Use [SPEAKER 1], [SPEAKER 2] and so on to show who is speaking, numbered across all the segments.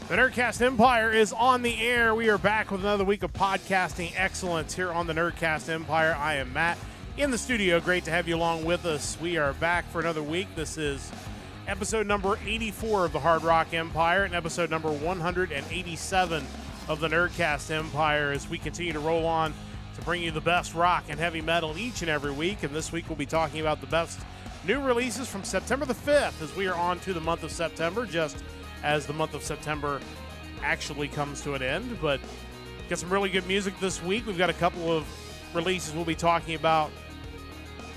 [SPEAKER 1] The Nerdcast Empire is on the air. We are back with another week of podcasting excellence here on the Nerdcast Empire. I am Matt in the studio. Great to have you along with us. We are back for another week. This is episode number 84 of the Hard Rock Empire and episode number 187 of the Nerdcast Empire as we continue to roll on to bring you the best rock and heavy metal each and every week. And this week we'll be talking about the best new releases from September the 5th as we are on to the month of September, just as the month of September actually comes to an end. But got some really good music this week. We've got a couple of releases we'll be talking about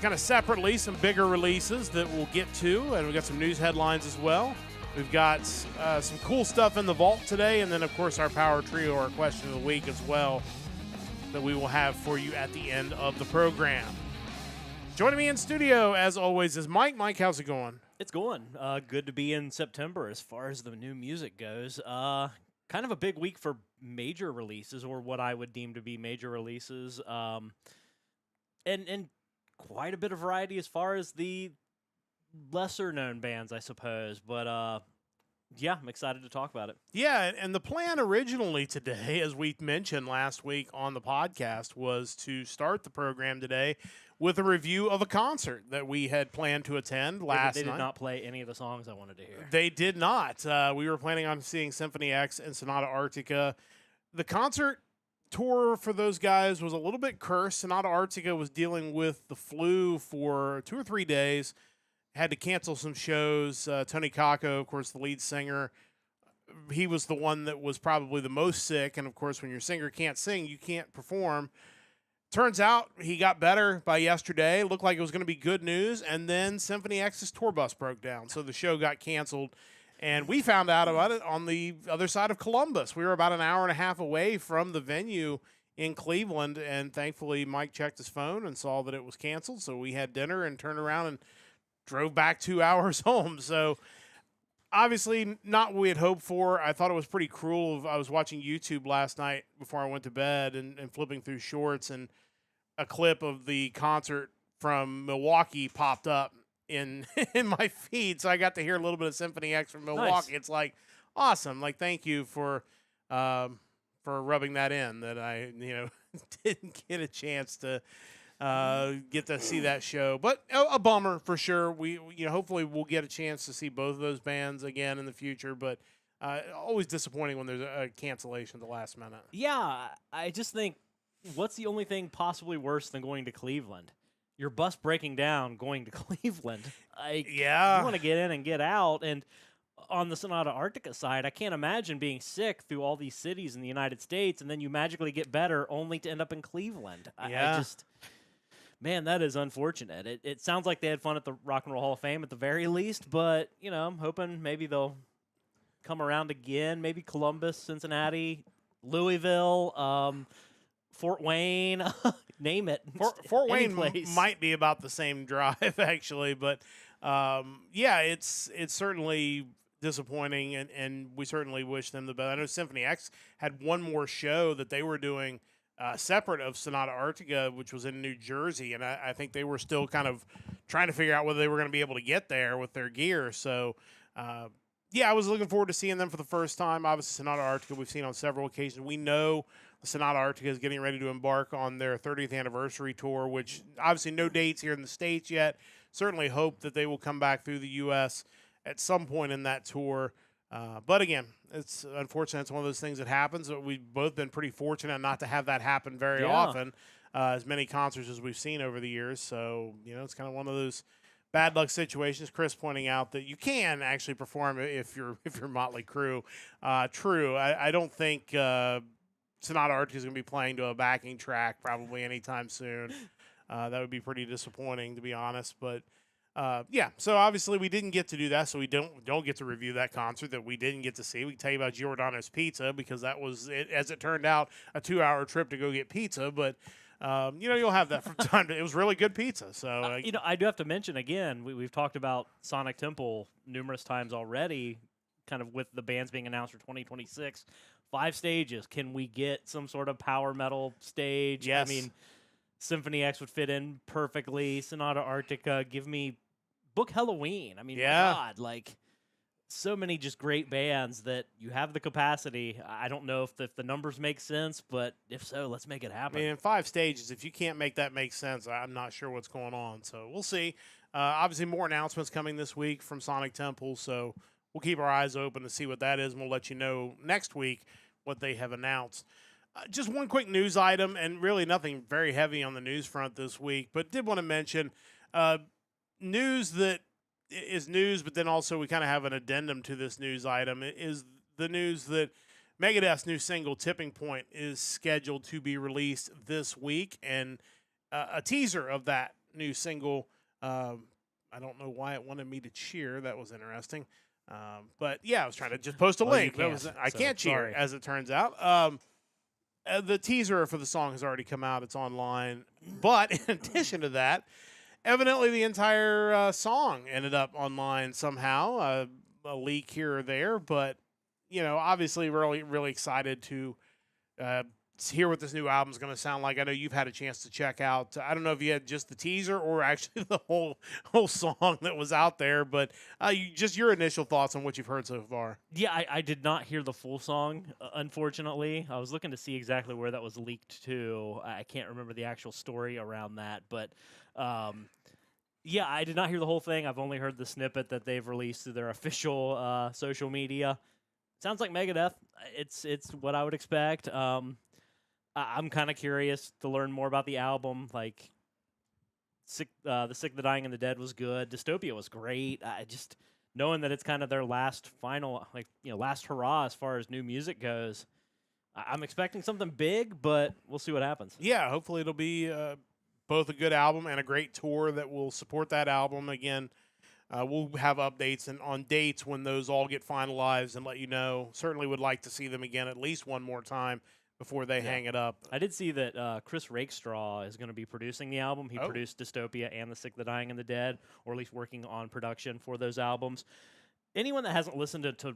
[SPEAKER 1] kind of separately, some bigger releases that we'll get to, and we've got some news headlines as well. We've got some cool stuff in the vault today, and then, of course, our Power Trio, our question of the week as well, that we will have for you at the end of the program. Joining me in studio, as always, is Mike. Mike, how's it going?
[SPEAKER 2] It's going. Good to be in September as far as the new music goes. Kind of a big week for major releases, or what I would deem to be major releases. And quite a bit of variety as far as the lesser-known bands, I suppose. But, yeah, I'm excited to talk about it.
[SPEAKER 1] Yeah, and the plan originally today, as we mentioned last week on the podcast, was to start the program today with a review of a concert that we had planned to attend last night.
[SPEAKER 2] They did not play any of the songs I wanted to hear.
[SPEAKER 1] They did not. We were planning on seeing Symphony X and Sonata Arctica. The concert tour for those guys was a little bit cursed. Sonata Arctica was dealing with the flu for 2 or 3 days, had to cancel some shows. Tony Kakko, of course, the lead singer, he was the one that was probably the most sick. And, of course, when your singer can't sing, you can't perform. Turns out he got better by yesterday. Looked like it was going to be good news. And then Symphony X's tour bus broke down, so the show got canceled. And we found out about it on the other side of Columbus. We were about an hour and a half away from the venue in Cleveland, and thankfully Mike checked his phone and saw that it was canceled. So we had dinner and turned around and drove back 2 hours home. So obviously not what we had hoped for. I thought it was pretty cruel. I was watching YouTube last night before I went to bed and flipping through shorts, and a clip of the concert from Milwaukee popped up in my feed. So I got to hear a little bit of Symphony X from Milwaukee.
[SPEAKER 2] Nice.
[SPEAKER 1] It's like awesome. Like, thank you for rubbing that in, that I, didn't get a chance to get to see that show. But a bummer for sure. We hopefully we'll get a chance to see both of those bands again in the future, but always disappointing when there's a cancellation at the last minute.
[SPEAKER 2] Yeah, I just think, what's the only thing possibly worse than going to Cleveland? Your bus breaking down going to Cleveland.
[SPEAKER 1] Yeah.
[SPEAKER 2] You want to get in and get out. And on the Sonata Arctica side, I can't imagine being sick through all these cities in the United States, and then you magically get better only to end up in Cleveland.
[SPEAKER 1] Yeah.
[SPEAKER 2] Man, that is unfortunate. It sounds like they had fun at the Rock and Roll Hall of Fame at the very least, but, I'm hoping maybe they'll come around again. Maybe Columbus, Cincinnati, Louisville, Fort Wayne, name it.
[SPEAKER 1] Fort Wayne
[SPEAKER 2] place.
[SPEAKER 1] might be about the same drive, actually. But, yeah, it's certainly disappointing, and we certainly wish them the best. I know Symphony X had one more show that they were doing separate of Sonata Arctica, which was in New Jersey, and I think they were still kind of trying to figure out whether they were going to be able to get there with their gear. So, yeah, I was looking forward to seeing them for the first time. Obviously, Sonata Arctica we've seen on several occasions. We know the Sonata Arctica is getting ready to embark on their 30th anniversary tour, which obviously no dates here in the States yet. Certainly hope that they will come back through the U.S. at some point in that tour. But again, it's unfortunate. It's one of those things that happens. We've both been pretty fortunate not to have that happen very often, as many concerts as we've seen over the years. So, it's kind of one of those bad luck situations. Chris pointing out that you can actually perform if you're Motley Crue. True. I don't think Sonata Arctica is going to be playing to a backing track probably anytime soon. That would be pretty disappointing, to be honest. But yeah, so obviously we didn't get to do that, so we don't get to review that concert that we didn't get to see. We can tell you about Giordano's Pizza because that was, as it turned out, a 2-hour trip to go get pizza. But you'll have that from time to. It was really good pizza. So
[SPEAKER 2] I do have to mention again, we've talked about Sonic Temple numerous times already, kind of with the bands being announced for 2026. 5 stages. Can we get some sort of power metal stage?
[SPEAKER 1] Yes.
[SPEAKER 2] I mean, Symphony X would fit in perfectly. Sonata Arctica, book Halloween. I mean,
[SPEAKER 1] yeah.
[SPEAKER 2] my God, like so many just great bands that you have the capacity. I don't know if the numbers make sense, but if so, let's make it
[SPEAKER 1] I
[SPEAKER 2] happen.
[SPEAKER 1] mean, in 5 stages, if you can't make that make sense, I'm not sure what's going on. So we'll see. Obviously, more announcements coming this week from Sonic Temple. So we'll keep our eyes open to see what that is, and we'll let you know next week what they have announced. Just one quick news item, and really nothing very heavy on the news front this week, but did want to mention news that is news, but then also we kind of have an addendum to this news item. It is the news that Megadeth's new single "Tipping Point" is scheduled to be released this week, and a teaser of that new single. I don't know why it wanted me to cheer. That was interesting. But yeah, I was trying to just post a link. I can't cheer,
[SPEAKER 2] sorry.
[SPEAKER 1] as it turns out. The teaser for the song has already come out. It's online. But in addition to that, evidently the entire song ended up online somehow. A leak here or there, but obviously really, really excited to hear what this new album is going to sound like. I know you've had a chance to check out. I don't know if you had just the teaser or actually the whole song that was out there, but just your initial thoughts on what you've heard so far.
[SPEAKER 2] Yeah, I did not hear the full song, unfortunately. I was looking to see exactly where that was leaked to. I can't remember the actual story around that, but yeah, I did not hear the whole thing. I've only heard the snippet that they've released to their official social media. Sounds like Megadeth. It's what I would expect. I'm kind of curious to learn more about the album. Like, The Sick, the Dying, and the Dead was good. Dystopia was great. I just knowing that it's kind of their last final, last hurrah as far as new music goes. I'm expecting something big, but we'll see what happens.
[SPEAKER 1] Yeah, hopefully it'll be both a good album and a great tour that will support that album. Again, we'll have updates on dates when those all get finalized and let you know. Certainly would like to see them again at least one more time before they hang it up.
[SPEAKER 2] I did see that Chris Rakestraw is going to be producing the album. He produced Dystopia and The Sick, the Dying, and the Dead, or at least working on production for those albums. Anyone that hasn't listened to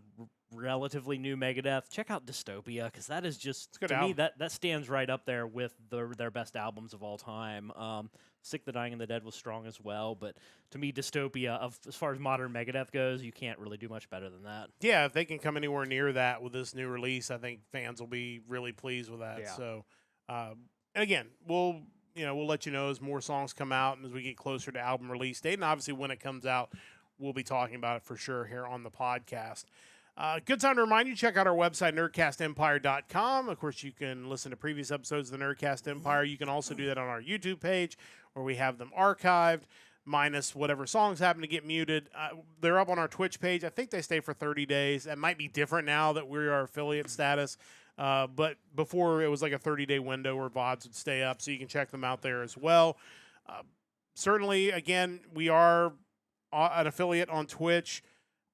[SPEAKER 2] relatively new Megadeth, check out Dystopia, because that is just, to me, that stands right up there with their best albums of all time. Sick, the Dying, and the Dead was strong as well, but to me, Dystopia, as far as modern Megadeth goes, you can't really do much better than that.
[SPEAKER 1] Yeah, if they can come anywhere near that with this new release, I think fans will be really pleased with that.
[SPEAKER 2] Yeah.
[SPEAKER 1] So, and again, we'll let you know as more songs come out and as we get closer to album release date, and obviously when it comes out, we'll be talking about it for sure here on the podcast. Good time to remind you, check out our website, nerdcastempire.com. Of course, you can listen to previous episodes of the Nerdcast Empire. You can also do that on our YouTube page, where we have them archived, minus whatever songs happen to get muted. They're up on our Twitch page. I think they stay for 30 days. That might be different now that we are affiliate status. But before, it was like a 30-day window where VODs would stay up, so you can check them out there as well. Certainly, again, we are an affiliate on Twitch.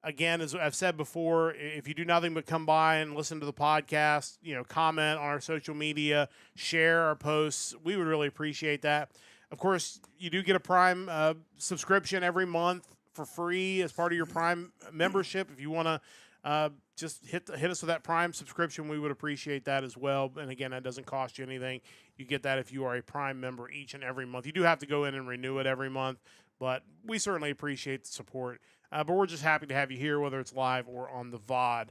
[SPEAKER 1] Again, as I've said before, if you do nothing but come by and listen to the podcast, comment on our social media, share our posts, we would really appreciate that. Of course, you do get a Prime subscription every month for free as part of your Prime membership. If you want to just hit us with that Prime subscription, we would appreciate that as well. And again, that doesn't cost you anything. You get that if you are a Prime member each and every month. You do have to go in and renew it every month, but we certainly appreciate the support. But we're just happy to have you here, whether it's live or on the VOD.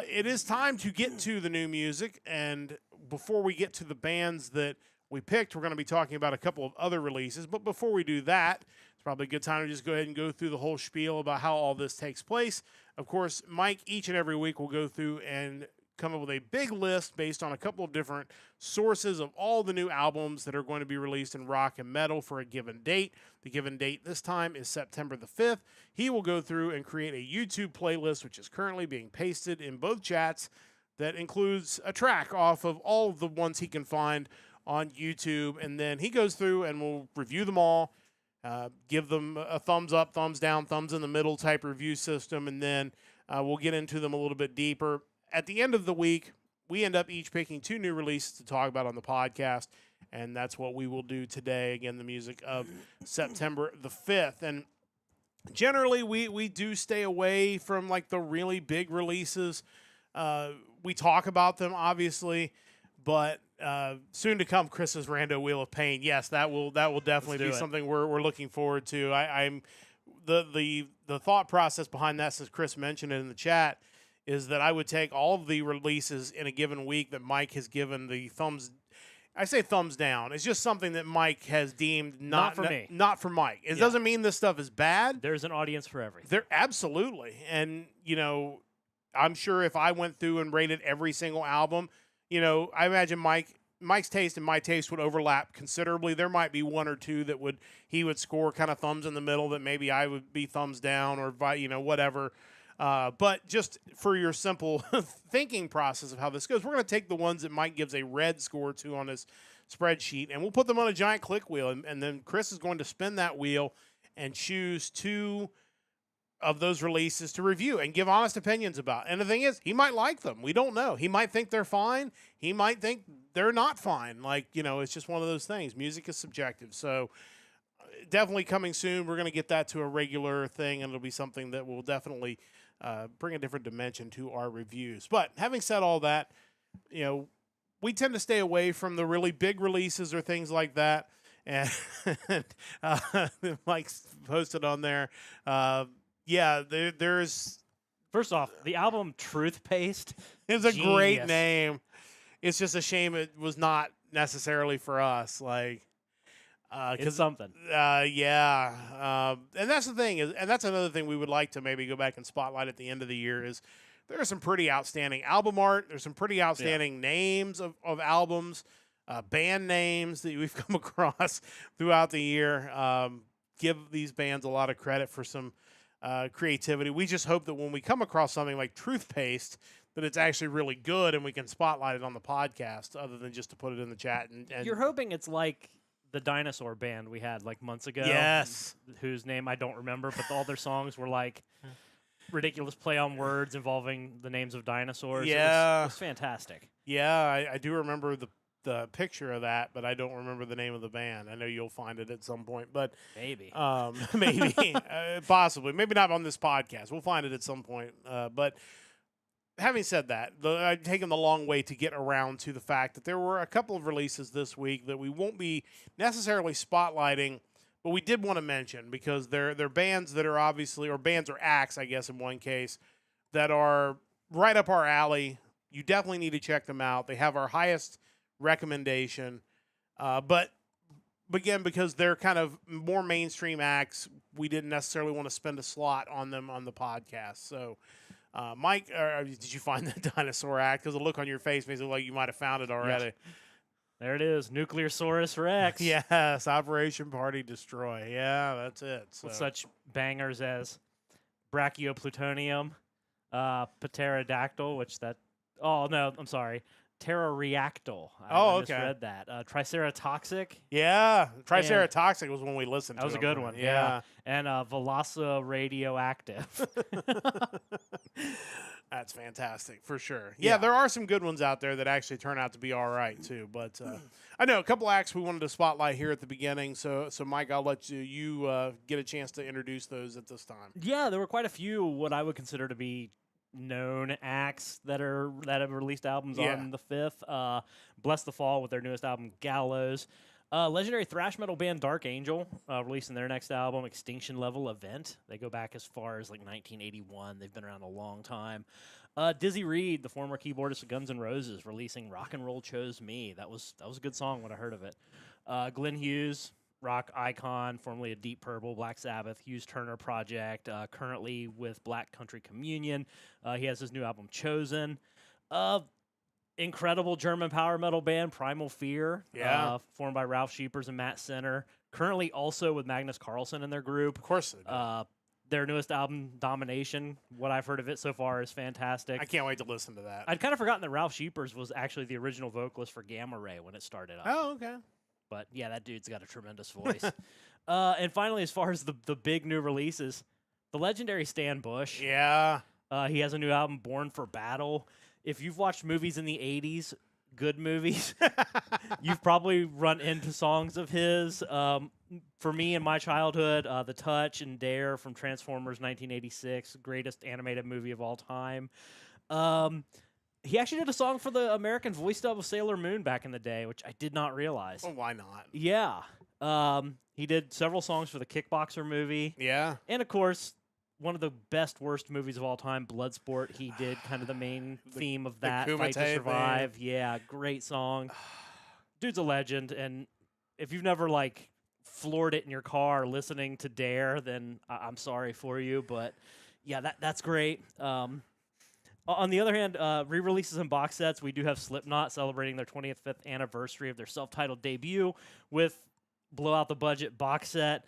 [SPEAKER 1] It is time to get to the new music, and before we get to the bands that we picked, we're going to be talking about a couple of other releases. But before we do that, it's probably a good time to just go ahead and go through the whole spiel about how all this takes place. Of course, Mike, each and every week, will go through and come up with a big list based on a couple of different sources of all the new albums that are going to be released in rock and metal for a given date. The given date this time is September the 5th. He will go through and create a YouTube playlist, which is currently being pasted in both chats, that includes a track off of all of the ones he can find on YouTube. And then he goes through and will review them all, give them a thumbs up, thumbs down, thumbs in the middle type review system, and then we'll get into them a little bit deeper. At the end of the week, we end up each picking 2 new releases to talk about on the podcast, and that's what we will do today. Again, the music of September the 5th. And generally, we do stay away from like the really big releases. We talk about them, obviously, but soon to come, Chris's Rando Wheel of Pain. Yes, that will definitely be something we're looking forward to. the thought process behind that, since Chris mentioned it in the chat, is that I would take all of the releases in a given week that Mike has given the thumbs. I say thumbs down. It's just something that Mike has deemed
[SPEAKER 2] Not for me.
[SPEAKER 1] Not for Mike. It
[SPEAKER 2] Yeah.
[SPEAKER 1] doesn't mean this stuff is bad.
[SPEAKER 2] There's an audience for everything.
[SPEAKER 1] There absolutely. And, I'm sure if I went through and rated every single album, I imagine Mike's taste and my taste would overlap considerably. There might be one or two that he would score kind of thumbs in the middle that maybe I would be thumbs down or whatever. But just for your simple thinking process of how this goes, we're going to take the ones that Mike gives a red score to on his spreadsheet, and we'll put them on a giant click wheel, and then Chris is going to spin that wheel and choose two of those releases to review and give honest opinions about. And the thing is, he might like them. We don't know. He might think they're fine. He might think they're not fine. It's just one of those things. Music is subjective. So definitely coming soon. We're going to get that to a regular thing, and it'll be something that will definitely bring a different dimension to our reviews. But having said all that, we tend to stay away from the really big releases or things like that. And Mike's posted on there. There's.
[SPEAKER 2] First off, the album Truthpaste.
[SPEAKER 1] It's a great name. It's just a shame it was not necessarily for us.
[SPEAKER 2] It's something.
[SPEAKER 1] And that's the thing, and that's another thing we would like to maybe go back and spotlight at the end of the year is there are some pretty outstanding album art. There's some pretty outstanding names of albums, band names that we've come across throughout the year. Give these bands a lot of credit for some creativity. We just hope that when we come across something like Truthpaste, that it's actually really good and we can spotlight it on the podcast other than just to put it in the chat. And
[SPEAKER 2] you're hoping it's like the dinosaur band we had months ago.
[SPEAKER 1] Yes.
[SPEAKER 2] Whose name I don't remember, but all their songs were ridiculous play on words involving the names of dinosaurs.
[SPEAKER 1] Yeah.
[SPEAKER 2] It was fantastic.
[SPEAKER 1] Yeah, I do remember the picture of that, but I don't remember the name of the band. I know you'll find it at some point, but
[SPEAKER 2] maybe,
[SPEAKER 1] possibly, maybe not on this podcast. We'll find it at some point. But having said that, I've taken the long way to get around to the fact that there were a couple of releases this week that we won't be necessarily spotlighting, but we did want to mention because they're bands that are obviously, or bands or acts, I guess in one case, that are right up our alley. You definitely need to check them out. They have our highest recommendation, but again, because they're kind of more mainstream acts, we didn't necessarily want to spend a slot on them on the podcast. So Mike, did you find the dinosaur act? Because the look on your face makes it look like you might have found it already.
[SPEAKER 2] Yes. There it is, Nucleosaurus Rex.
[SPEAKER 1] Yes, Operation Party Destroy. Yeah, that's it. So.
[SPEAKER 2] With such bangers as Brachioplutonium, Pterodactyl, Pteroreactyl. I misread that. Triceratoxic.
[SPEAKER 1] Yeah, Triceratoxic was one we listened to.
[SPEAKER 2] That was a good one. Yeah. And Velosa Radioactive.
[SPEAKER 1] That's fantastic, for sure. Yeah, there are some good ones out there that actually turn out to be all right, too. But I know a couple acts we wanted to spotlight here at the beginning. So Mike, I'll let you get a chance to introduce those at this time.
[SPEAKER 2] Yeah, there were quite a few what I would consider to be known acts that have released albums on the 5th. Bless the Fall with their newest album, Gallows. Legendary thrash metal band Dark Angel releasing their next album, Extinction Level Event. They go back as far as 1981. They've been around a long time. Dizzy Reed, the former keyboardist of Guns N' Roses, releasing Rock and Roll Chose Me. That was a good song when I heard of it. Glenn Hughes, rock icon, formerly of Deep Purple, Black Sabbath, Hughes Turner Project, currently with Black Country Communion. He has his new album, Chosen. Incredible German power metal band, Primal Fear, formed by Ralph Sheepers and Matt Sinner. Currently also with Magnus Carlsen in their group.
[SPEAKER 1] Of course they do.
[SPEAKER 2] Their newest album, Domination, what I've heard of it so far is fantastic.
[SPEAKER 1] I can't wait to listen to that.
[SPEAKER 2] I'd kind of forgotten that Ralph Sheepers was actually the original vocalist for Gamma Ray when it started up.
[SPEAKER 1] Oh, okay.
[SPEAKER 2] But yeah, that dude's got a tremendous voice. And finally, as far as the big new releases, the legendary Stan Bush.
[SPEAKER 1] Yeah.
[SPEAKER 2] He has a new album, Born for Battle. If you've watched movies in the 80s, good movies, you've probably run into songs of his. For me in my childhood, The Touch and Dare from Transformers 1986, greatest animated movie of all time. He actually did a song for the American voice dub of Sailor Moon back in the day, which I did not realize.
[SPEAKER 1] Well, why not?
[SPEAKER 2] Yeah. He did several songs for the Kickboxer movie,
[SPEAKER 1] Yeah.
[SPEAKER 2] and of course, one of the best worst movies of all time, Bloodsport. He did kind of the main theme of
[SPEAKER 1] the
[SPEAKER 2] that, Fight to
[SPEAKER 1] Kumite
[SPEAKER 2] Survive.
[SPEAKER 1] theme.
[SPEAKER 2] Yeah, great song. Dude's a legend, and if you've never like floored it in your car listening to Dare, then I'm sorry for you, but yeah, that's great. On the other hand, re-releases and box sets, we do have Slipknot celebrating their 25th anniversary of their self-titled debut with Blow Out the Budget box set.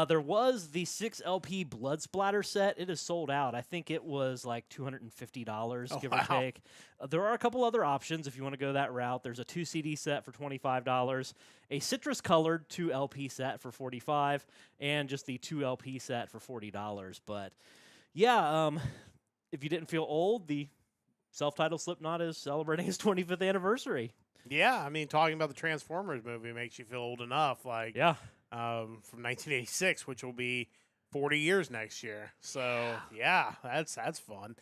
[SPEAKER 2] There was the 6 LP Blood Splatter set. It is sold out. I think it was like $250, give or take. There are a couple other options if you want to go that route. There's a 2 CD set for $25, a citrus-colored 2 LP set for $45, and just the 2 LP set for $40. But yeah, if you didn't feel old, the self-titled Slipknot is celebrating his 25th anniversary.
[SPEAKER 1] Yeah, I mean, talking about the Transformers movie makes you feel old enough. Like,
[SPEAKER 2] Yeah.
[SPEAKER 1] From 1986, which will be 40 years next year. So yeah, that's fun.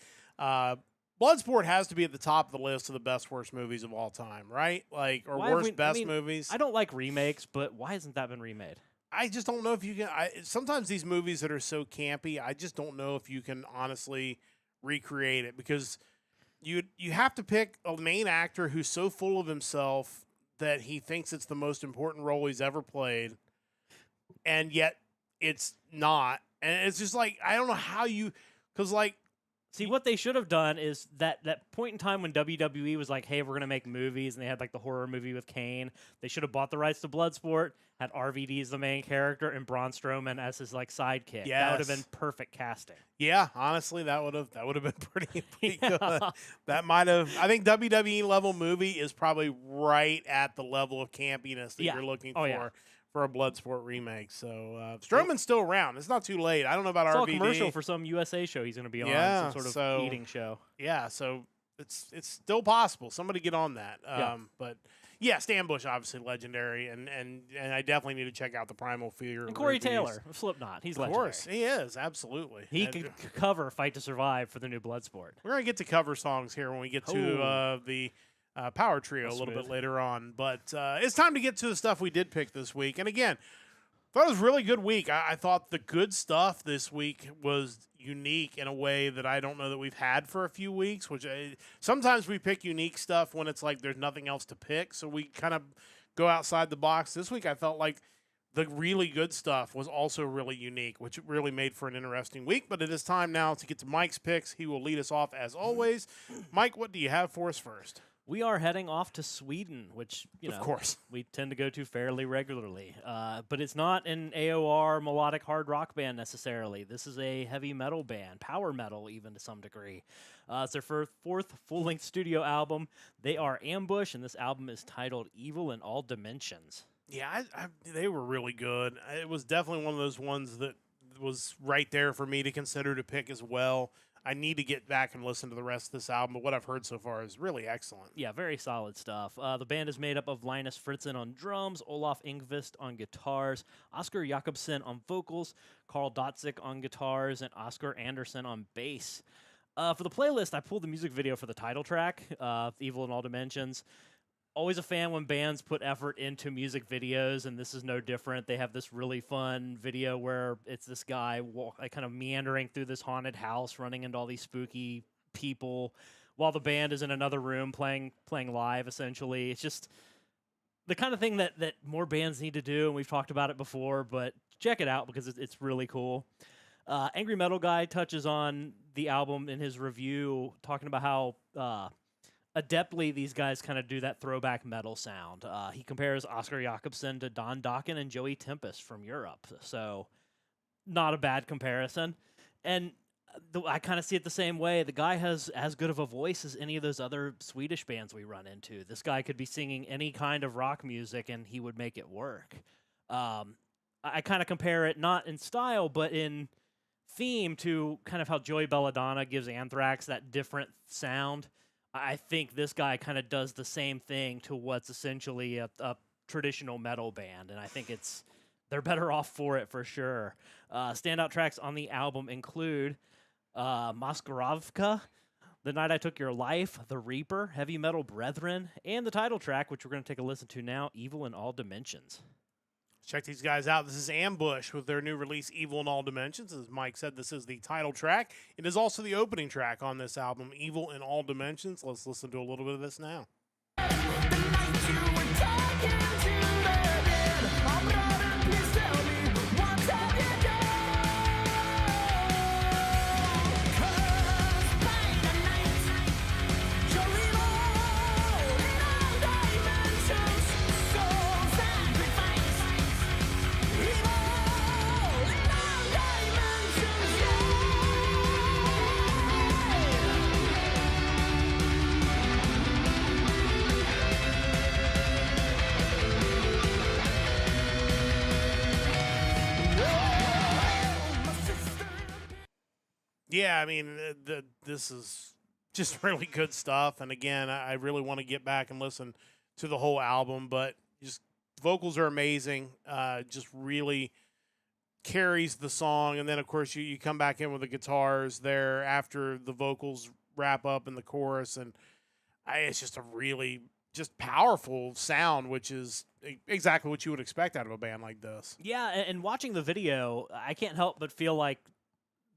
[SPEAKER 1] Bloodsport has to be at the top of the list of the best worst movies of all time, right? Like, or worst best movies.
[SPEAKER 2] I don't like remakes, but why hasn't that been remade?
[SPEAKER 1] I just don't know if you can. Sometimes these movies that are so campy, I just don't know if you can honestly recreate it, because you have to pick a main actor who's so full of himself that he thinks it's the most important role he's ever played, and yet it's not. And it's just like, I don't know how you, because like,
[SPEAKER 2] see, what they should have done is that point in time when WWE was like, hey, we're going to make movies, and they had like the horror movie with Kane, they should have bought the rights to Bloodsport, had RVD as the main character, and Braun Strowman as his like sidekick.
[SPEAKER 1] Yes.
[SPEAKER 2] That would have been perfect casting.
[SPEAKER 1] Yeah, honestly, that would have been pretty good. That might have. I think WWE level movie is probably right at the level of campiness that you're looking for a Bloodsport remake. So Strowman's still around. It's not too late. I don't know about
[SPEAKER 2] RVD.
[SPEAKER 1] RVD.
[SPEAKER 2] It's all commercial for some USA show he's going to be on, some sort of eating show.
[SPEAKER 1] Yeah, so it's still possible. Somebody get on that. But yeah, Stan Bush obviously legendary, and I definitely need to check out the Primal Fear.
[SPEAKER 2] And Corey Taylor of Slipknot, he's legendary.
[SPEAKER 1] Of course, he is, absolutely.
[SPEAKER 2] He could cover Fight to Survive for the new Bloodsport.
[SPEAKER 1] We're gonna get to cover songs here when we get to the Power Trio a little bit later on, but it's time to get to the stuff we did pick this week. And again, I thought it was a really good week. I thought the good stuff this week was unique in a way that I don't know that we've had for a few weeks, which sometimes we pick unique stuff when it's like there's nothing else to pick, so we kind of go outside the box. This week I felt like the really good stuff was also really unique, which really made for an interesting week. But it is time now to get to Mike's picks. He will lead us off as always. Mike, what do you have for us first?
[SPEAKER 2] We are heading off to Sweden, which,
[SPEAKER 1] of course,
[SPEAKER 2] we tend to go to fairly regularly. But it's not an AOR melodic hard rock band necessarily. This is a heavy metal band, power metal even to some degree. It's their fourth full-length studio album. They are Ambush, and this album is titled Evil in All Dimensions.
[SPEAKER 1] Yeah, they were really good. It was definitely one of those ones that was right there for me to consider to pick as well. I need to get back and listen to the rest of this album, but what I've heard so far is really excellent.
[SPEAKER 2] Yeah, very solid stuff. The band is made up of Linus Fritzen on drums, Olaf Ingvist on guitars, Oscar Jakobsen on vocals, Carl Dotzik on guitars, and Oscar Anderson on bass. For the playlist, I pulled the music video for the title track, Evil in All Dimensions. Always a fan when bands put effort into music videos, and this is no different. They have this really fun video where it's this guy kind of meandering through this haunted house, running into all these spooky people, while the band is in another room playing live, essentially. It's just the kind of thing that more bands need to do, and we've talked about it before, but check it out because it's really cool. Angry Metal Guy touches on the album in his review, talking about how adeptly these guys kind of do that throwback metal sound. He compares Oscar Jakobsen to Don Dokken and Joey Tempest from Europe. So not a bad comparison. And I kind of see it the same way. The guy has as good of a voice as any of those other Swedish bands we run into. This guy could be singing any kind of rock music and he would make it work. I kind of compare it not in style, but in theme to kind of how Joey Belladonna gives Anthrax that different sound. I think this guy kind of does the same thing to what's essentially a traditional metal band, and I think they're better off for it for sure. Standout tracks on the album include Maskarovka, The Night I Took Your Life, The Reaper, Heavy Metal Brethren, and the title track, which we're going to take a listen to now, Evil in All Dimensions.
[SPEAKER 1] Check these guys out. This is Ambush with their new release, Evil in All Dimensions. As Mike said, this is the title track. It is also the opening track on this album, Evil in All Dimensions. Let's listen to a little bit of this now. Yeah, I mean, this is just really good stuff. And again, I really want to get back and listen to the whole album, but just vocals are amazing. Just really carries the song. And then, of course, you come back in with the guitars there after the vocals wrap up in the chorus. And it's just a really just powerful sound, which is exactly what you would expect out of a band like this.
[SPEAKER 2] Yeah, and watching the video, I can't help but feel like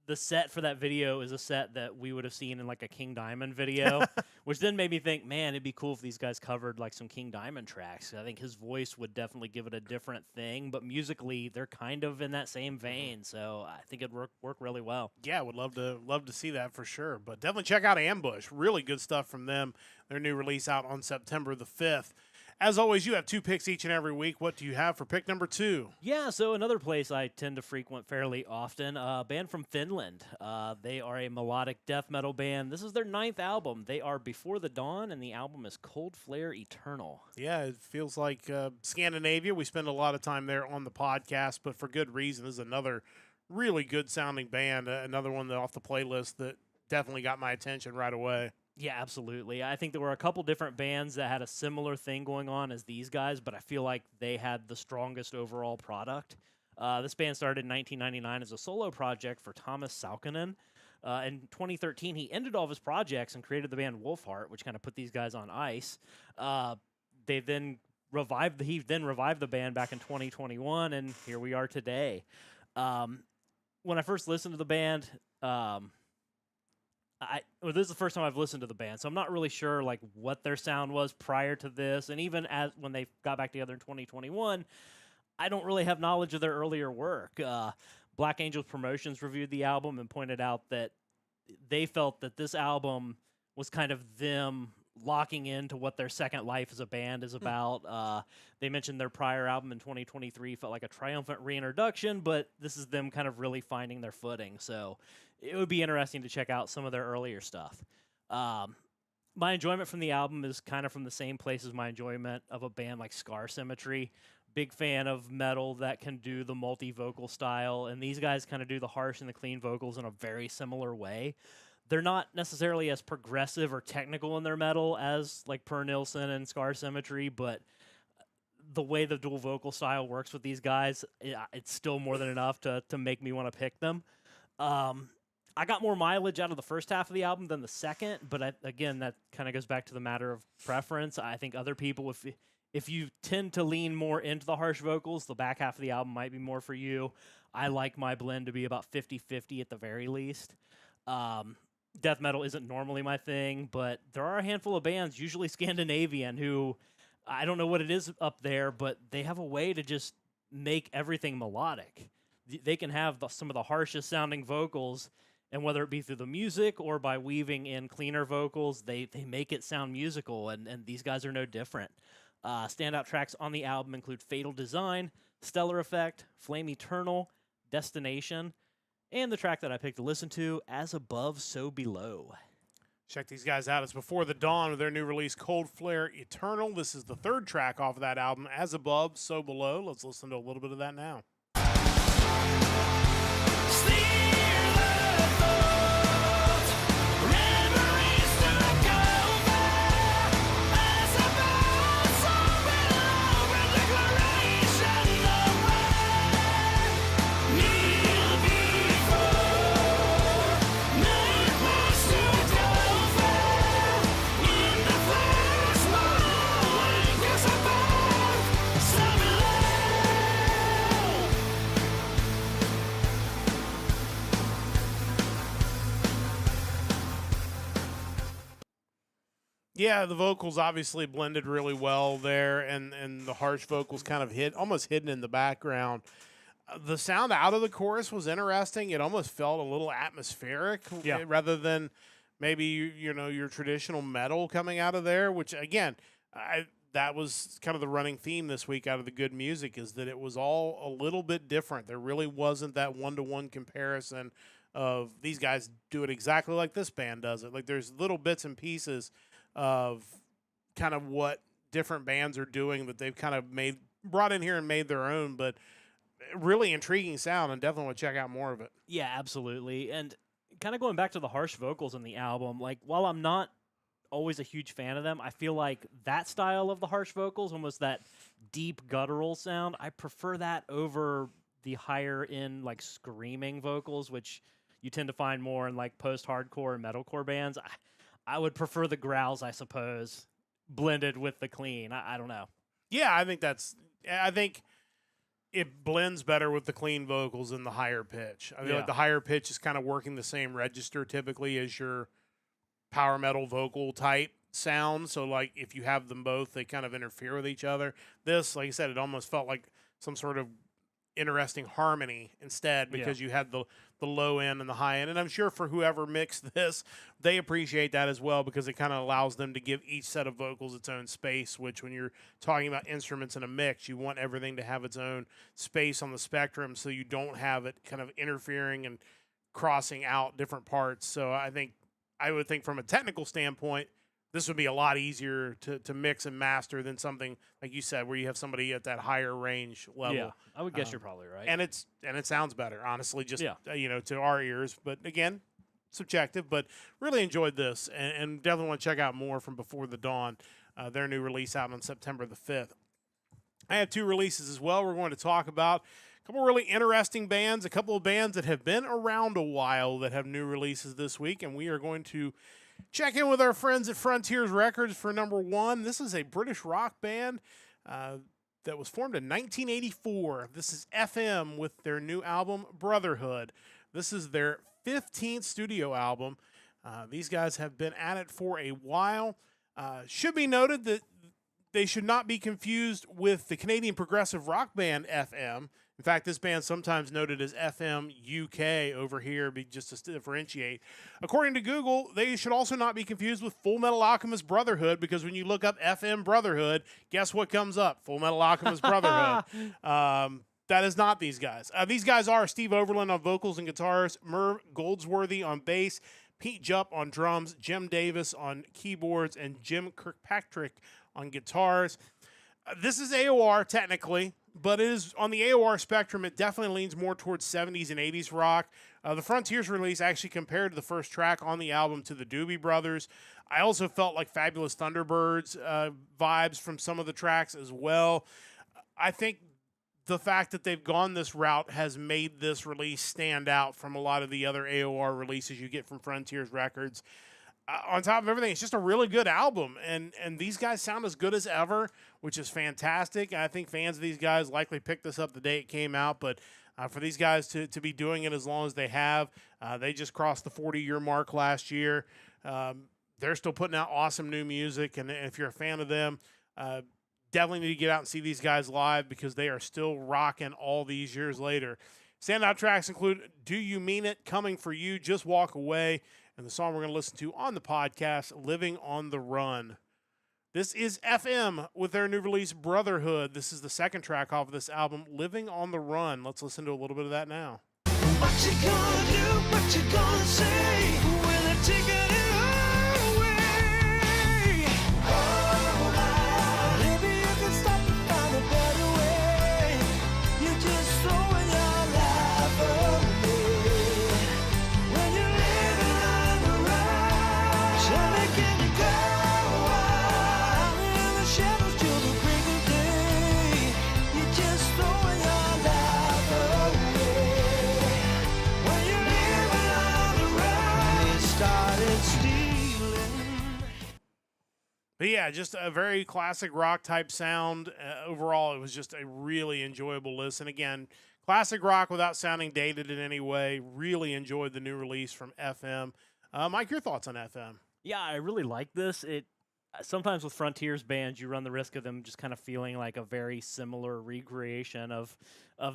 [SPEAKER 2] the set for that video is a set that we would have seen in like a King Diamond video, which then made me think, man, it'd be cool if these guys covered like some King Diamond tracks. I think his voice would definitely give it a different thing, but musically they're kind of in that same vein, so I think it'd work really well.
[SPEAKER 1] Yeah, would love to see that for sure. But definitely check out Ambush. Really good stuff from them. Their new release out on September the 5th. As always, you have 2 picks each and every week. What do you have for pick number 2?
[SPEAKER 2] Yeah, so another place I tend to frequent fairly often, a band from Finland. They are a melodic death metal band. This is their 9th album. They are Before the Dawn, and the album is Cold Flare Eternal.
[SPEAKER 1] Yeah, it feels like Scandinavia. We spend a lot of time there on the podcast, but for good reason. This is another really good-sounding band, another one that off the playlist that definitely got my attention right away.
[SPEAKER 2] Yeah, absolutely. I think there were a couple different bands that had a similar thing going on as these guys, but I feel like they had the strongest overall product. This band started in 1999 as a solo project for Thomas Saukkonen. In 2013, he ended all of his projects and created the band Wolfheart, which kind of put these guys on ice. He then revived the band back in 2021, and here we are today. When I first listened to the band, this is the first time I've listened to the band, so I'm not really sure like what their sound was prior to this, and even as when they got back together in 2021, I don't really have knowledge of their earlier work. Black Angels Promotions reviewed the album and pointed out that they felt that this album was kind of them locking into what their second life as a band is about. They mentioned their prior album in 2023 felt like a triumphant reintroduction, but this is them kind of really finding their footing. So it would be interesting to check out some of their earlier stuff. My enjoyment from the album is kind of from the same place as my enjoyment of a band like Scar Symmetry. Big fan of metal that can do the multi-vocal style, and these guys kind of do the harsh and the clean vocals in a very similar way. They're not necessarily as progressive or technical in their metal as like Per Nilsson and Scar Symmetry, but the way the dual vocal style works with these guys, it's still more than enough to make me want to pick them. I got more mileage out of the first half of the album than the second, but again, that kind of goes back to the matter of preference. I think other people, if you tend to lean more into the harsh vocals, the back half of the album might be more for you. I like my blend to be about 50-50 at the very least. Death metal isn't normally my thing, but there are a handful of bands, usually Scandinavian, who I don't know what it is up there, but they have a way to just make everything melodic. They can have some of the harshest sounding vocals, and whether it be through the music or by weaving in cleaner vocals, they make it sound musical, and these guys are no different. Standout tracks on the album include Fatal Design, Stellar Effect, Flame Eternal, Destination, and the track that I picked to listen to, As Above, So Below.
[SPEAKER 1] Check these guys out. It's Before the Dawn with their new release, Cold Flare Eternal. This is the 3rd track off of that album, As Above, So Below. Let's listen to a little bit of that now. Yeah, the vocals obviously blended really well there, and the harsh vocals kind of almost hidden in the background. The sound out of the chorus was interesting. It almost felt a little atmospheric
[SPEAKER 2] Yeah.
[SPEAKER 1] rather than maybe your traditional metal coming out of there. Which again, that was kind of the running theme this week out of the good music is that it was all a little bit different. There really wasn't that one-to-one comparison of these guys do it exactly like this band does it. Like there's little bits and pieces of kind of what different bands are doing that they've kind of brought in here and made their own, but really intriguing sound, and definitely want to check out more of it.
[SPEAKER 2] Yeah, absolutely. And kind of going back to the harsh vocals in the album, like while I'm not always a huge fan of them, I feel like that style of the harsh vocals, almost that deep guttural sound, I prefer that over the higher end like screaming vocals, which you tend to find more in like post-hardcore and metalcore bands. I would prefer the growls, I suppose, blended with the clean. I don't know.
[SPEAKER 1] Yeah, I think it blends better with the clean vocals and the higher pitch. I feel like the higher pitch is kind of working the same register typically as your power metal vocal type sound. So like if you have them both, they kind of interfere with each other. This, like I said, it almost felt like some sort of interesting harmony instead because you had the low end and the high end. And I'm sure for whoever mixed this, they appreciate that as well because it kind of allows them to give each set of vocals its own space, which when you're talking about instruments in a mix, you want everything to have its own space on the spectrum so you don't have it kind of interfering and crossing out different parts. So I would think from a technical standpoint, this would be a lot easier to mix and master than something like you said, where you have somebody at that higher range level.
[SPEAKER 2] Yeah, I would guess you're probably right.
[SPEAKER 1] And it sounds better, honestly, just to our ears. But again, subjective. But really enjoyed this, and definitely want to check out more from Before the Dawn, their new release out on September the 5th. I have two releases as well. We're going to talk about a couple really interesting bands, a couple of bands that have been around a while that have new releases this week, and we are going to check in with our friends at Frontiers Records for number one. This is a British rock band that was formed in 1984. This is FM with their new album, Brotherhood. This is their 15th studio album. These guys have been at it for a while. Should be noted that they should not be confused with the Canadian progressive rock band FM. In fact, this band sometimes noted as FM UK over here, just to differentiate. According to Google, they should also not be confused with Full Metal Alchemist Brotherhood, because when you look up FM Brotherhood, guess what comes up? Full Metal Alchemist Brotherhood. That is not these guys. These guys are Steve Overland on vocals and guitars, Merv Goldsworthy on bass, Pete Jupp on drums, Jim Davis on keyboards, and Jim Kirkpatrick on guitars. This is AOR technically, but it is on the AOR spectrum. It definitely leans more towards 70s and 80s rock. The Frontiers release actually compared the first track on the album to the Doobie Brothers. I also felt like Fabulous Thunderbirds vibes from some of the tracks as well. I think the fact that they've gone this route has made this release stand out from a lot of the other AOR releases you get from Frontiers Records. On top of everything, it's just a really good album, and these guys sound as good as ever, which is fantastic. I think fans of these guys likely picked this up the day it came out, but for these guys to be doing it as long as they have, they just crossed the 40-year mark last year. They're still putting out awesome new music, and if you're a fan of them, definitely need to get out and see these guys live because they are still rocking all these years later. Standout tracks include Do You Mean It, Coming For You, Just Walk Away, and the song we're going to listen to on the podcast, Living on the Run. This is FM with their new release, Brotherhood. This is the second track off of this album, Living on the Run. Let's listen to a little bit of that now.
[SPEAKER 3] What you gonna do? What you gonna say? When they're taking it away? Oh, maybe you can stop and find a better way. You're just throwing your life away. When you're living on the run, tell me, can you go out in the shadows till the break of day? You're just throwing your life away. When you're living on the run, you started stealing.
[SPEAKER 1] But yeah, just a very classic rock type sound. Overall, it was just a really enjoyable listen. Again, classic rock without sounding dated in any way. Really enjoyed the new release from FM. Mike, your thoughts on FM?
[SPEAKER 2] Yeah, I really like this. It sometimes with Frontiers bands, you run the risk of them just kind of feeling like a very similar recreation of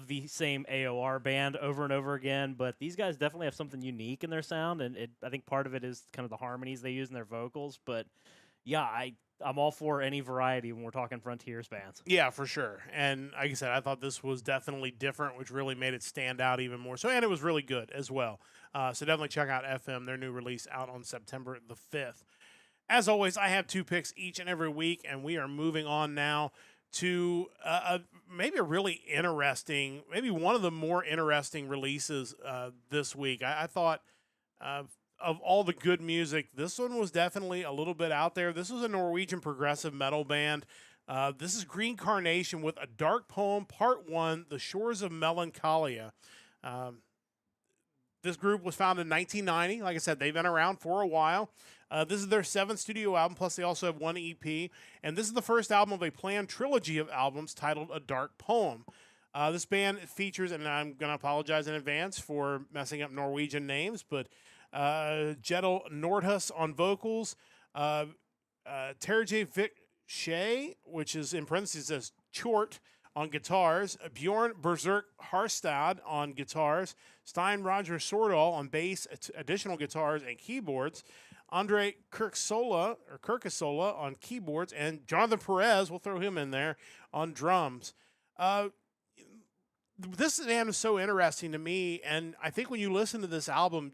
[SPEAKER 2] the same AOR band over and over again. But these guys definitely have something unique in their sound, and I think part of it is kind of the harmonies they use in their vocals. But yeah, I'm all for any variety when we're talking Frontiers bands.
[SPEAKER 1] Yeah, for sure. And like I said, I thought this was definitely different, which really made it stand out even more. So, and it was really good as well. So definitely check out FM, their new release out on September the 5th. As always, I have 2 picks each and every week, and we are moving on now to maybe a really interesting, maybe one of the more interesting releases this week. I thought of all the good music, this one was definitely a little bit out there. This was a Norwegian progressive metal band. This is Green Carnation with A Dark Poem, Part 1, The Shores of Melancholia. This group was founded in 1990. Like I said, they've been around for a while. This is their 7th studio album, plus they also have 1 EP. And this is the first album of a planned trilogy of albums titled A Dark Poem. This band features, and I'm going to apologize in advance for messing up Norwegian names, but Jedel Nordhus on vocals, Terje Vik which is in parentheses says Chort, on guitars, Bjorn Berserk Harstad on guitars, Stein Roger Sordal on bass, additional guitars and keyboards, Andre Kirksola on keyboards, and Jonathan Perez, we'll throw him in there, on drums. This band is so interesting to me, and I think when you listen to this album,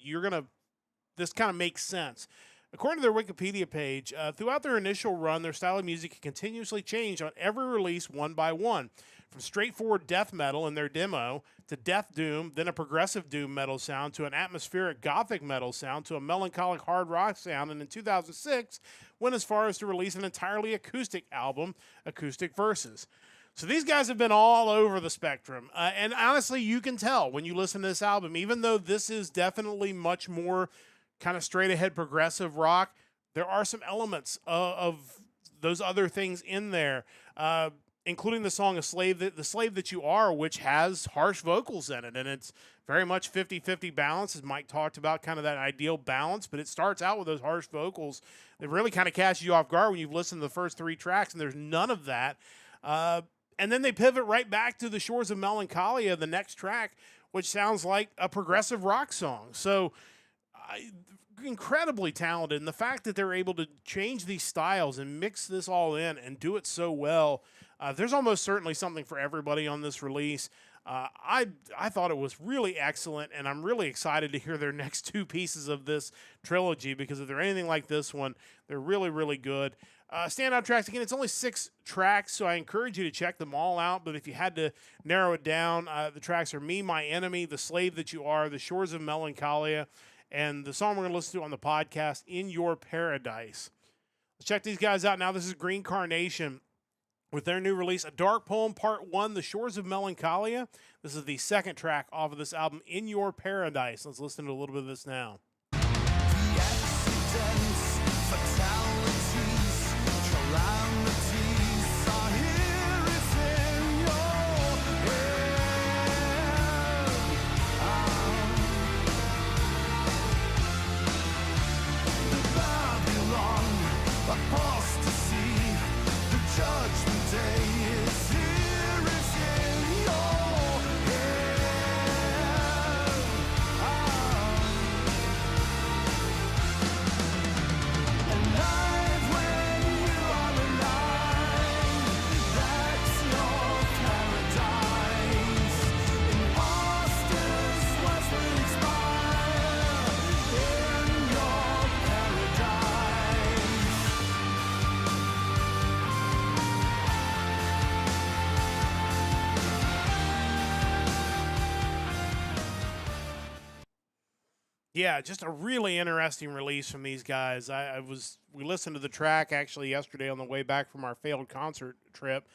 [SPEAKER 1] this kind of makes sense. According to their Wikipedia page, throughout their initial run, their style of music continuously changed on every release one by one. From straightforward death metal in their demo, to death doom, then a progressive doom metal sound, to an atmospheric gothic metal sound, to a melancholic hard rock sound, and in 2006, went as far as to release an entirely acoustic album, Acoustic Verses. So these guys have been all over the spectrum. And honestly, you can tell when you listen to this album, even though this is definitely much more kind of straight ahead progressive rock, there are some elements of those other things in there, including the song The Slave That You Are, which has harsh vocals in it. And it's very much 50-50 balance, as Mike talked about, kind of that ideal balance. But it starts out with those harsh vocals that really kind of catch you off guard when you've listened to the first 3 tracks, and there's none of that. And then they pivot right back to The Shores of Melancholia, the next track, which sounds like a progressive rock song. So incredibly talented. And the fact that they're able to change these styles and mix this all in and do it so well, there's almost certainly something for everybody on this release. I thought it was really excellent, and I'm really excited to hear their next 2 pieces of this trilogy, because if they're anything like this one, they're really, really good. Standout tracks, again, it's only 6 tracks, so I encourage you to check them all out. But if you had to narrow it down, the tracks are Me, My Enemy, The Slave That You Are, The Shores of Melancholia, and the song we're going to listen to on the podcast, In Your Paradise. Let's check these guys out now. This is Green Carnation with their new release, A Dark Poem, Part 1, The Shores of Melancholia. This is the 2nd track off of this album, In Your Paradise. Let's listen to a little bit of this now. Yeah, just a really interesting release from these guys. We listened to the track actually yesterday on the way back from our failed concert trip,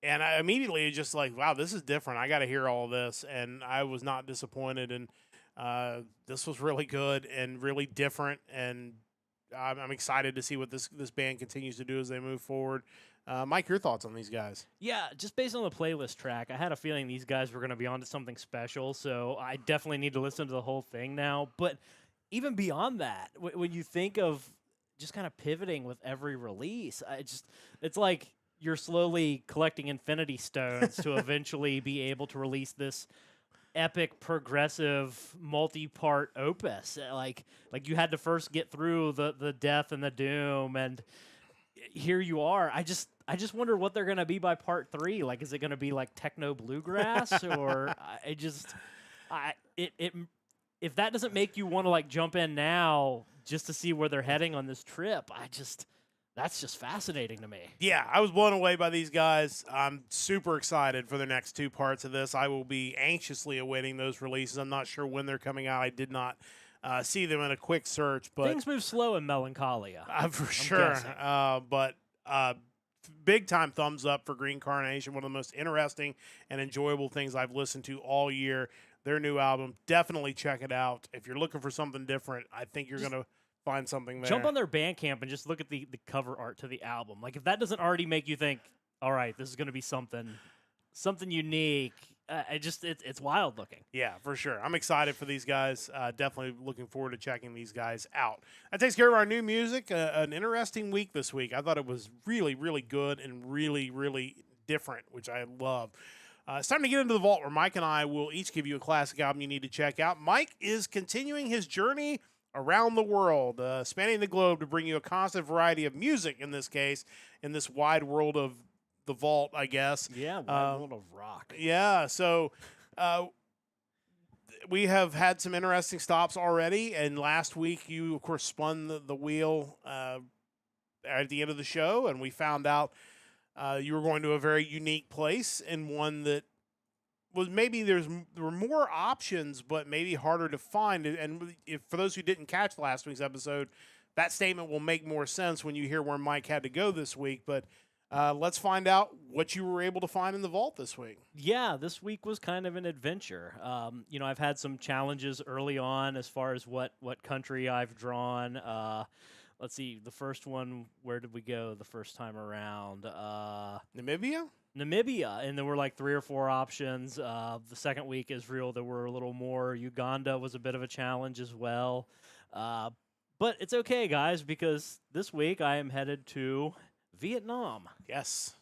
[SPEAKER 1] and I immediately just like, wow, this is different. I got to hear all of this, and I was not disappointed. And this was really good and really different, and I'm excited to see what this band continues to do as they move forward. Mike, your thoughts on these guys?
[SPEAKER 2] Yeah, just based on the playlist track, I had a feeling these guys were going to be onto something special, so I definitely need to listen to the whole thing now. But even beyond that, when you think of just kind of pivoting with every release. It's like you're slowly collecting infinity stones to eventually be able to release this epic, progressive, multi-part opus. Like you had to first get through the death and the doom, and here you are. I just wonder what they're gonna be by part 3. Like, is it gonna be like techno bluegrass, or if that doesn't make you want to like jump in now just to see where they're heading on this trip, that's just fascinating to me.
[SPEAKER 1] Yeah, I was blown away by these guys. I'm super excited for the next 2 parts of this. I will be anxiously awaiting those releases. I'm not sure when they're coming out. I did not see them in a quick search, but
[SPEAKER 2] Things move slow in Melancholia.
[SPEAKER 1] for sure. But big time thumbs up for Green Carnation. One of the most interesting and enjoyable things I've listened to all year. Their new album, definitely check it out. If you're looking for something different, I think you're going to find something there.
[SPEAKER 2] Jump on their Bandcamp and just look at the cover art to the album. Like, if that doesn't already make you think, all right, this is going to be something unique, it's wild looking.
[SPEAKER 1] Yeah, for sure. I'm excited for these guys. Definitely looking forward to checking these guys out. That takes care of our new music. An interesting week this week. I thought it was really, really good and really, really different, which I love. It's time to get into the vault, where Mike and I will each give you a classic album you need to check out. Mike is continuing his journey around the world, spanning the globe to bring you a constant variety of music, in this case, in this wide world of the vault, I guess.
[SPEAKER 2] Yeah, wide world of rock.
[SPEAKER 1] Yeah, so we have had some interesting stops already, and last week you, of course, spun the wheel at the end of the show, and we found out you were going to a very unique place, and one that was maybe there were more options, but maybe harder to find. And if for those who didn't catch last week's episode, that statement will make more sense when you hear where Mike had to go this week. But let's find out what you were able to find in the vault this week.
[SPEAKER 2] Yeah, this week was kind of an adventure. I've had some challenges early on as far as what country I've drawn. Let's see, the first one, where did we go the first time around? Namibia, and there were like 3 or 4 options. The second week, Israel, there were a little more. Uganda was a bit of a challenge as well. But it's okay, guys, because this week I am headed to Vietnam.
[SPEAKER 1] Yes.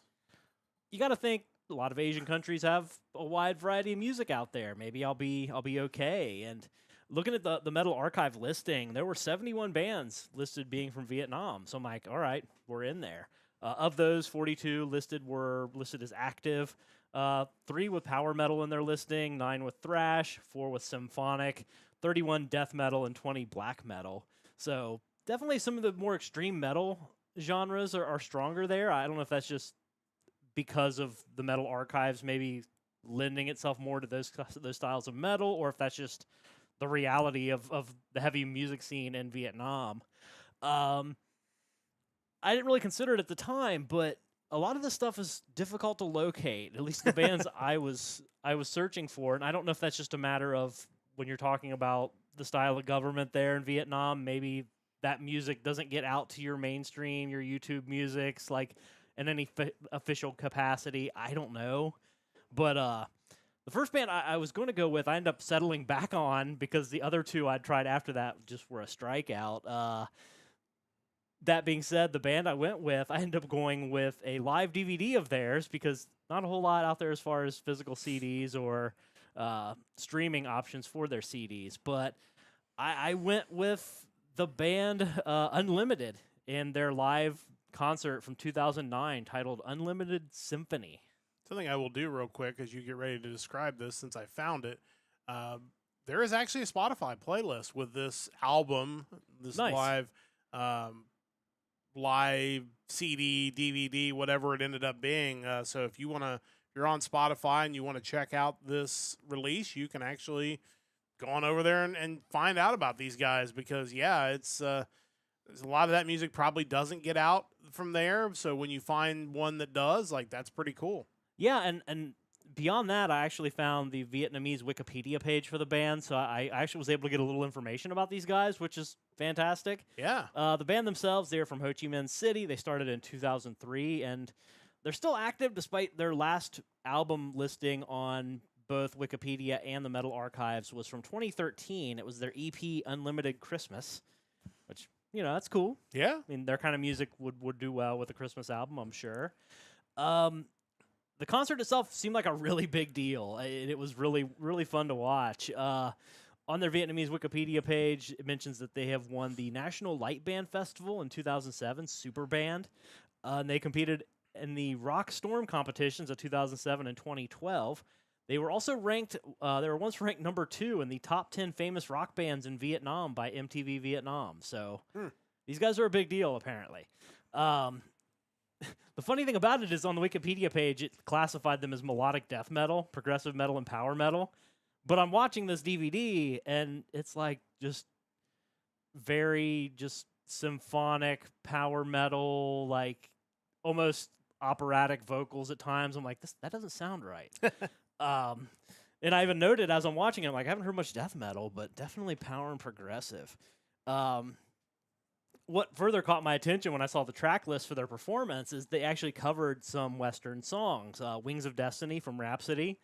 [SPEAKER 2] You got to think a lot of Asian countries have a wide variety of music out there. Maybe I'll be okay. And looking at the Metal Archive listing, there were 71 bands listed being from Vietnam. So I'm like, all right, we're in there. Of those, 42 were listed as active. 3 with power metal in their listing, 9 with thrash, 4 with symphonic, 31 death metal, and 20 black metal. So definitely some of the more extreme metal genres are stronger there. I don't know if that's just because of the Metal Archives maybe lending itself more to those styles of metal, or if that's just the reality of the heavy music scene in Vietnam. I didn't really consider it at the time, but a lot of this stuff is difficult to locate, at least the bands I was searching for. And I don't know if that's just a matter of when you're talking about the style of government there in Vietnam, maybe that music doesn't get out to your mainstream, your YouTube musics, like in any official capacity. I don't know. But the first band I was going to go with, I ended up settling back on because the other 2 I'd tried after that just were a strikeout. That being said, the band I went with, I ended up going with a live DVD of theirs because not a whole lot out there as far as physical CDs or streaming options for their CDs. But I went with the band UnlimiteD in their live concert from 2009 titled Unlimited Symphony.
[SPEAKER 1] Something I will do real quick as you get ready to describe this, since I found it. There is actually a Spotify playlist with this album, this
[SPEAKER 2] Nice.
[SPEAKER 1] live CD, DVD, whatever it ended up being. So if you're on Spotify and you want to check out this release, you can actually go on over there and find out about these guys, because it's there's a lot of that music probably doesn't get out from there. So when you find one that does, like, that's pretty cool.
[SPEAKER 2] Yeah, and beyond that, I actually found the Vietnamese Wikipedia page for the band, so I actually was able to get a little information about these guys, which is fantastic.
[SPEAKER 1] Yeah.
[SPEAKER 2] The band themselves, they're from Ho Chi Minh City. They started in 2003, and they're still active despite their last album listing on both Wikipedia and the Metal Archives was from 2013. It was their EP, Unlimited Christmas, which that's cool.
[SPEAKER 1] Yeah.
[SPEAKER 2] I mean, their kind of music would do well with a Christmas album, I'm sure. The concert itself seemed like a really big deal. It was really, really fun to watch. On their Vietnamese Wikipedia page, it mentions that they have won the National Light Band Festival in 2007, Super Band. And they competed in the Rock Storm competitions of 2007 and 2012. They were also ranked, they were once ranked number 2 in the top 10 famous rock bands in Vietnam by MTV Vietnam. So these guys are a big deal, apparently. The funny thing about it is on the Wikipedia page, it classified them as melodic death metal, progressive metal, and power metal. But I'm watching this DVD, and it's like just very just symphonic power metal, like almost operatic vocals at times. I'm like, that doesn't sound right. And I even noted as I'm watching it, I'm like, I haven't heard much death metal, but definitely power and progressive. What further caught my attention when I saw the track list for their performance is they actually covered some Western songs. Wings of Destiny from Rhapsody,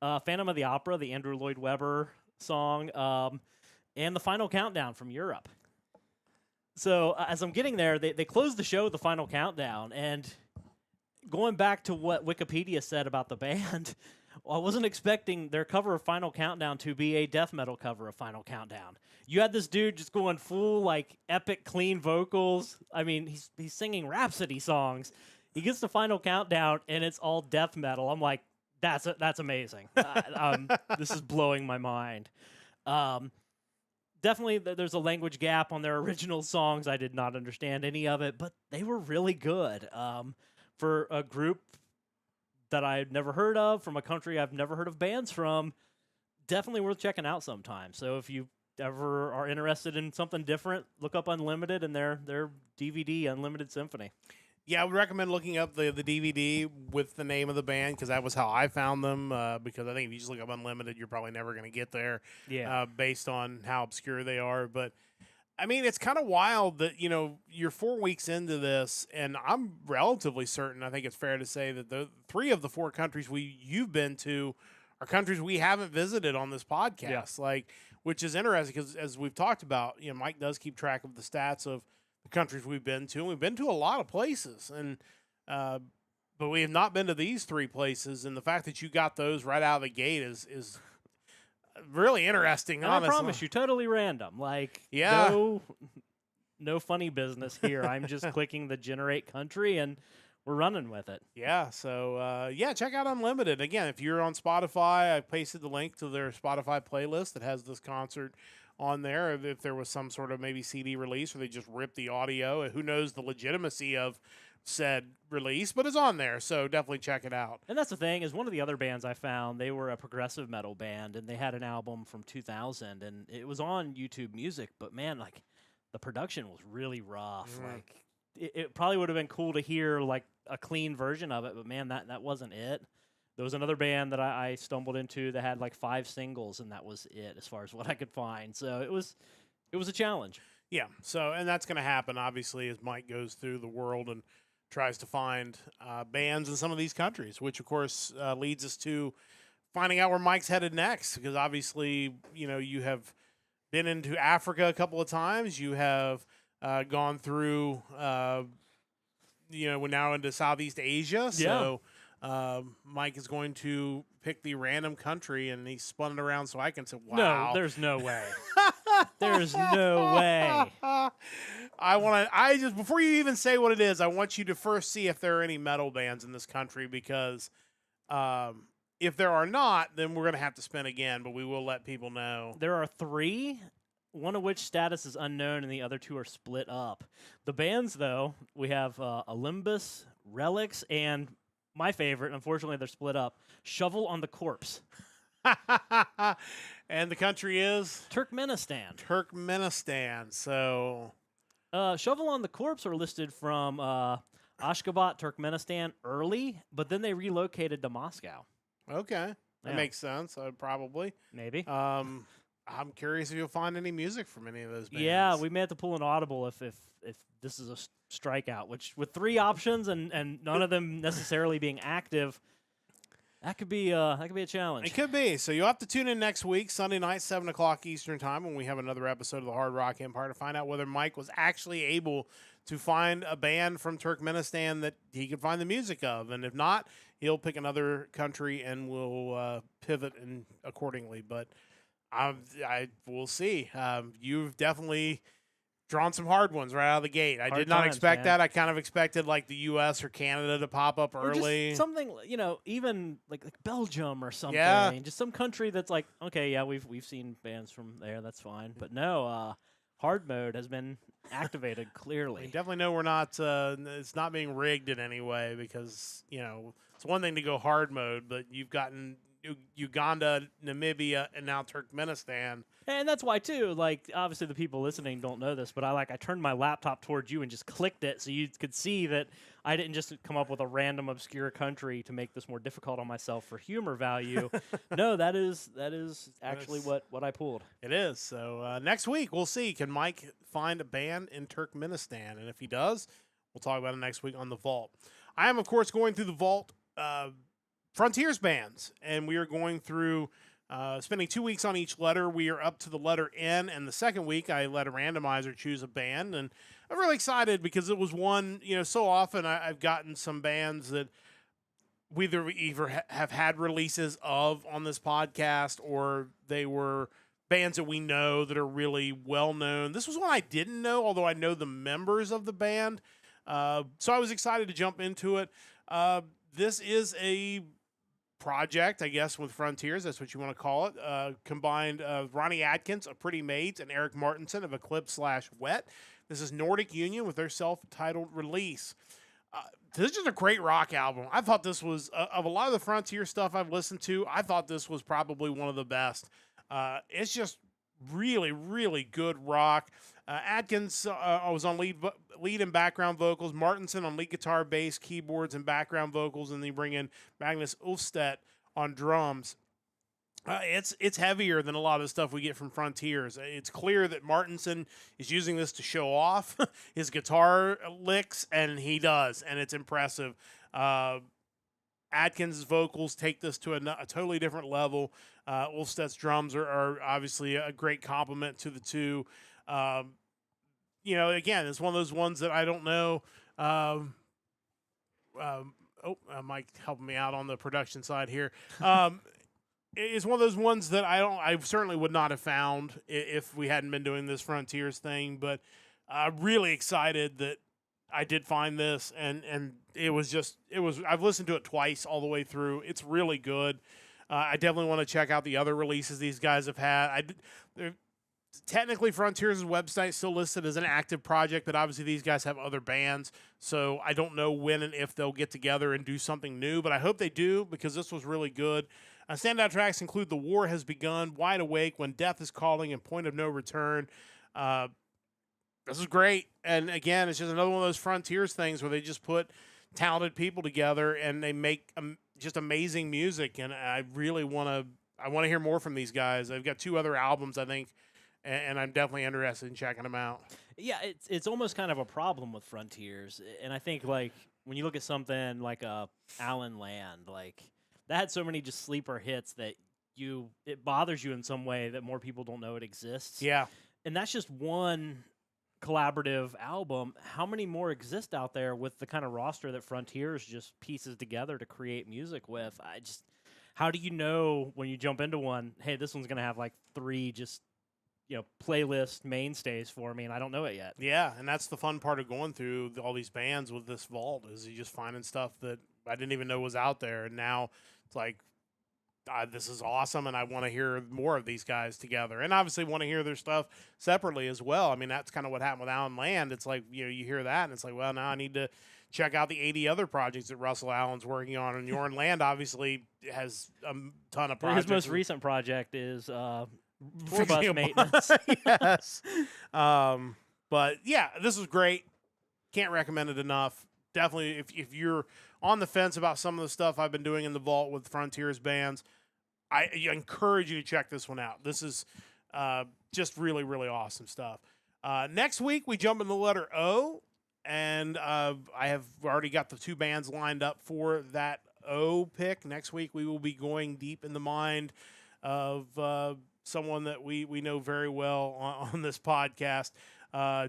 [SPEAKER 2] Phantom of the Opera, the Andrew Lloyd Webber song, and The Final Countdown from Europe. So as I'm getting there, they closed the show with The Final Countdown, and going back to what Wikipedia said about the band, I wasn't expecting their cover of Final Countdown to be a death metal cover of Final Countdown. You had this dude just going full, like, epic, clean vocals. I mean, he's singing Rhapsody songs. He gets to Final Countdown, and it's all death metal. I'm like, that's amazing. This is blowing my mind. Definitely, there's a language gap on their original songs. I did not understand any of it, but they were really good. For a group that I've never heard of, from a country I've never heard of bands from, definitely worth checking out sometime. So if you ever are interested in something different, look up Unlimited and their DVD, Unlimited Symphony.
[SPEAKER 1] Yeah, I would recommend looking up the DVD with the name of the band, because that was how I found them, because I think if you just look up Unlimited, you're probably never going to get there based on how obscure they are. But I mean, it's kind of wild that, you're 4 weeks into this, and I'm relatively certain, I think it's fair to say that the 3 of the 4 countries you've been to are countries we haven't visited on this podcast.
[SPEAKER 2] Yeah.
[SPEAKER 1] Which is interesting, because as we've talked about, Mike does keep track of the stats of the countries we've been to, and we've been to a lot of places, and but we have not been to these 3 places, and the fact that you got those right out of the gate is really interesting.
[SPEAKER 2] And
[SPEAKER 1] honestly.
[SPEAKER 2] I promise you, totally random. No funny business here. I'm just clicking the generate country, and we're running with it.
[SPEAKER 1] Yeah, so check out Unlimited. Again, if you're on Spotify, I pasted the link to their Spotify playlist that has this concert on there. If there was some sort of maybe CD release, or they just ripped the audio, who knows the legitimacy of said release, but it's on there, so definitely check it out.
[SPEAKER 2] And that's the thing, is one of the other bands I found, they were a progressive metal band, and they had an album from 2000, and it was on YouTube Music, but man, the production was really rough. It probably would have been cool to hear a clean version of it, but man, that wasn't it. There was another band that I stumbled into that had 5 singles, and that was it as far as what I could find. So it was a challenge.
[SPEAKER 1] Yeah, so, and that's going to happen, obviously, as Mike goes through the world and tries to find bands in some of these countries, which, of course, leads us to finding out where Mike's headed next, because obviously, you have been into Africa a couple of times. You have gone through, we're now into Southeast Asia. So Mike is going to pick the random country, and he spun it around so I can say, wow.
[SPEAKER 2] No, there's no way. There's no way.
[SPEAKER 1] Before you even say what it is, I want you to first see if there are any metal bands in this country, because if there are not, then we're going to have to spin again, but we will let people know.
[SPEAKER 2] There are 3, one of which status is unknown, and the other 2 are split up. The bands, though, we have Olympus, Relics, and my favorite, unfortunately they're split up, Shovel on the Corpse.
[SPEAKER 1] And the country is?
[SPEAKER 2] Turkmenistan.
[SPEAKER 1] So
[SPEAKER 2] Shovel on the Corpse are listed from Ashgabat, Turkmenistan early, but then they relocated to Moscow.
[SPEAKER 1] Okay. That makes sense, probably.
[SPEAKER 2] Maybe.
[SPEAKER 1] I'm curious if you'll find any music from any of those bands.
[SPEAKER 2] Yeah, we may have to pull an audible if this is a strikeout, which with 3 options and none of them necessarily being active, That could be a challenge.
[SPEAKER 1] It could be. So you'll have to tune in next week, Sunday night, 7 o'clock Eastern Time, when we have another episode of the Hard Rock Empire to find out whether Mike was actually able to find a band from Turkmenistan that he could find the music of. And if not, he'll pick another country and we'll pivot accordingly. But we'll see. You've definitely drawn some hard ones right out of the gate. I did not expect that. I kind of expected like the U.S. or Canada to pop up
[SPEAKER 2] or
[SPEAKER 1] early.
[SPEAKER 2] Just something, even like Belgium or something.
[SPEAKER 1] Yeah.
[SPEAKER 2] Just some country that's like, okay, yeah, we've seen bands from there. That's fine. But no, hard mode has been activated clearly.
[SPEAKER 1] We definitely know we're not. It's not being rigged in any way because it's one thing to go hard mode, but you've gotten Uganda, Namibia, and now Turkmenistan.
[SPEAKER 2] And that's why, too, obviously the people listening don't know this, but I turned my laptop towards you and just clicked it so you could see that I didn't just come up with a random obscure country to make this more difficult on myself for humor value. No, that is actually what I pulled.
[SPEAKER 1] It is. So next week, we'll see. Can Mike find a band in Turkmenistan? And if he does, we'll talk about it next week on The Vault. I am, of course, going through The Vault Frontiers bands, and we are going through spending 2 weeks on each letter. We are up to the letter N, and the second week I let a randomizer choose a band, and I'm really excited because it was one, so often I've gotten some bands that we either have had releases of on this podcast, or they were bands that we know that are really well known. This was one I didn't know, although I know the members of the band, so I was excited to jump into it. This is a project, I guess, with Frontiers, that's what you want to call it, combined Ronnie Atkins of Pretty Maids and Eric Martinson of Eclipse/Wet. This is Nordic Union with their self-titled release. This is just a great rock album. I thought this was, of a lot of the Frontier stuff I've listened to, I thought this was probably one of the best. It's just really, really good rock. Atkins was on lead and background vocals. Martinson on lead guitar, bass, keyboards, and background vocals. And then you bring in Magnus Ulfstedt on drums. It's heavier than a lot of the stuff we get from Frontiers. It's clear that Martinson is using this to show off his guitar licks, and he does, and it's impressive. Atkins' vocals take this to a totally different level. Ulfstedt's drums are obviously a great compliment to the two. Again, it's one of those ones that I don't know. Mike helping me out on the production side here. It's one of those ones that I certainly would not have found if we hadn't been doing this Frontiers thing, but I'm really excited that I did find this, and I've listened to it twice all the way through. It's really good. I definitely want to check out the other releases these guys have had. Technically, Frontiers' website still listed as an active project, but obviously these guys have other bands, so I don't know when and if they'll get together and do something new, but I hope they do because this was really good. Standout tracks include The War Has Begun, Wide Awake, When Death Is Calling, and Point of No Return. This is great, and again, it's just another one of those Frontiers things where they just put talented people together and they make just amazing music, and I really want to hear more from these guys. They've got 2 other albums, I think, and I'm definitely interested in checking them out.
[SPEAKER 2] Yeah, it's almost kind of a problem with Frontiers, and I think when you look at something like Alan Land, that had so many just sleeper hits that it bothers you in some way that more people don't know it exists.
[SPEAKER 1] Yeah,
[SPEAKER 2] and that's just one collaborative album. How many more exist out there with the kind of roster that Frontiers just pieces together to create music with? How do you know when you jump into one, hey, this one's going to have 3 just playlist mainstays for me, and I don't know it yet.
[SPEAKER 1] Yeah, and that's the fun part of going through all these bands with this vault is you just finding stuff that I didn't even know was out there, and now it's this is awesome, and I want to hear more of these guys together, and obviously want to hear their stuff separately as well. I mean, that's kind of what happened with Alan Land. It's you hear that, and it's well, now I need to check out the 80 other projects that Russell Allen's working on, and Jorn Land obviously has a ton of projects.
[SPEAKER 2] His most recent project is tour bus maintenance.
[SPEAKER 1] Yes. But yeah, this was great. Can't recommend it enough. Definitely, if you're on the fence about some of the stuff I've been doing in the vault with Frontiers bands, I encourage you to check this one out. This is just really, really awesome stuff. Next week, we jump in the letter O, and I have already got the 2 bands lined up for that O pick. Next week, we will be going deep in the mind of someone that we know very well on this podcast,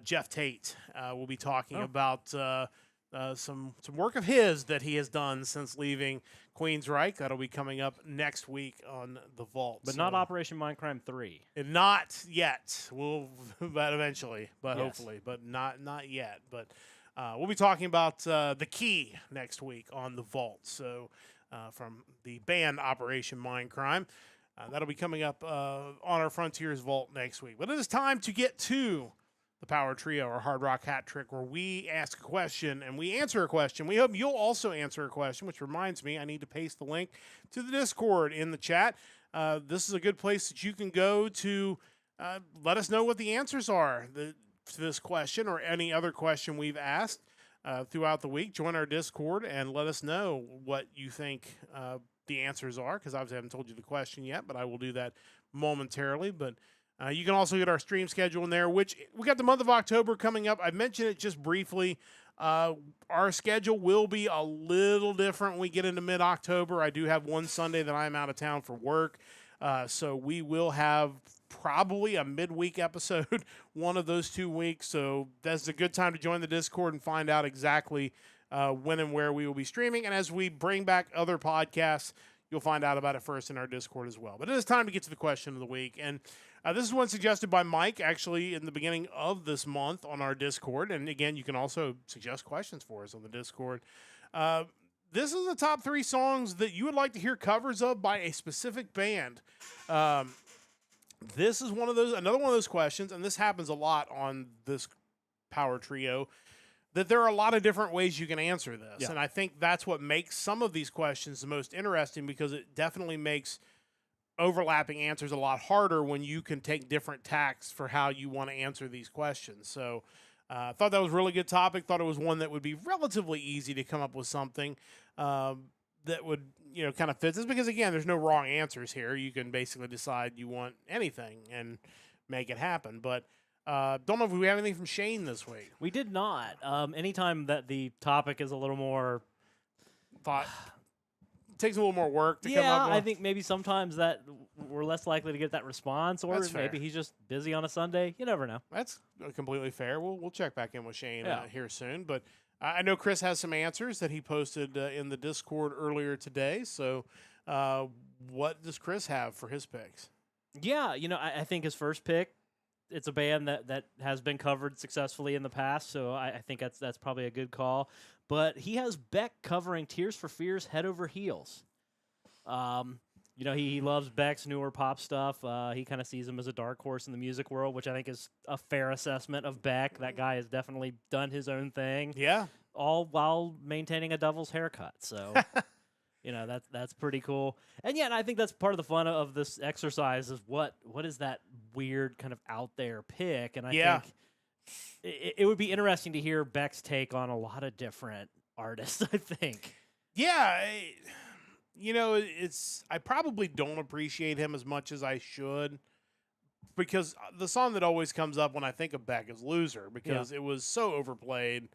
[SPEAKER 1] Jeff Tate. We'll be talking about some work of his that he has done since leaving Queensryche. That'll be coming up next week on The Vault.
[SPEAKER 2] But not Operation Mindcrime 3.
[SPEAKER 1] And not yet. But eventually, but
[SPEAKER 2] Yes.
[SPEAKER 1] hopefully, but not yet. But we'll be talking about The Key next week on The Vault. So from the band Operation Mindcrime. That'll be coming up on our Frontiers Vault next week. But it is time to get to the Power Trio, or Hard Rock Hat Trick, where we ask a question and we answer a question. We hope you'll also answer a question, which reminds me, I need to paste the link to the Discord in the chat. This is a good place that you can go to let us know what the answers are to this question or any other question we've asked throughout the week. Join our Discord and let us know what you think the answers are, because obviously I haven't told you the question yet, but I will do that momentarily. But you can also get our stream schedule in there, which we got the month of October coming up. I mentioned it just briefly. Our schedule will be a little different when we get into mid-October. I do have one Sunday that I'm out of town for work, so we will have probably a midweek episode one of those 2 weeks. So that's a good time to join the Discord and find out exactly when and where we will be streaming. And as we bring back other podcasts, you'll find out about it first in our Discord as well. But it is time to get to the question of the week. And this is one suggested by Mike, actually, in the beginning of this month on our Discord. And again, you can also suggest questions for us on the Discord. This is the top 3 songs that you would like to hear covers of by a specific band. This is another one of those questions, and this happens a lot on this Power Trio, that there are a lot of different ways you can answer this.
[SPEAKER 2] Yeah.
[SPEAKER 1] And I think that's what makes some of these questions the most interesting, because it definitely makes overlapping answers a lot harder when you can take different tacks for how you want to answer these questions. So I thought that was a really good topic. Thought it was one that would be relatively easy to come up with something that would, kind of fit this, because again, there's no wrong answers here. You can basically decide you want anything and make it happen. But don't know if we have anything from Shane this week.
[SPEAKER 2] We did not. Anytime that the topic is a little more...
[SPEAKER 1] Thought takes a little more work to come up with.
[SPEAKER 2] I think maybe sometimes that we're less likely to get that response, or
[SPEAKER 1] That's fair.
[SPEAKER 2] maybe he's just busy on a Sunday. You never know.
[SPEAKER 1] That's completely fair. We'll check back in with Shane
[SPEAKER 2] Yeah.
[SPEAKER 1] here soon. But I know Chris has some answers that he posted in the Discord earlier today. So what does Chris have for his picks?
[SPEAKER 2] Yeah, I think his first pick, it's a band that has been covered successfully in the past, so I think that's probably a good call. But he has Beck covering Tears for Fears Head Over Heels. He loves Beck's newer pop stuff. He kind of sees him as a dark horse in the music world, which I think is a fair assessment of Beck. That guy has definitely done his own thing.
[SPEAKER 1] Yeah.
[SPEAKER 2] All while maintaining a devil's haircut. So, that's pretty cool. And yeah, and I think that's part of the fun of this exercise is what is that weird kind of out there pick. And I think it would be interesting to hear Beck's take on a lot of different artists, I think.
[SPEAKER 1] Yeah. I probably don't appreciate him as much as I should, because the song that always comes up when I think of Beck is Loser, because it was so overplayed.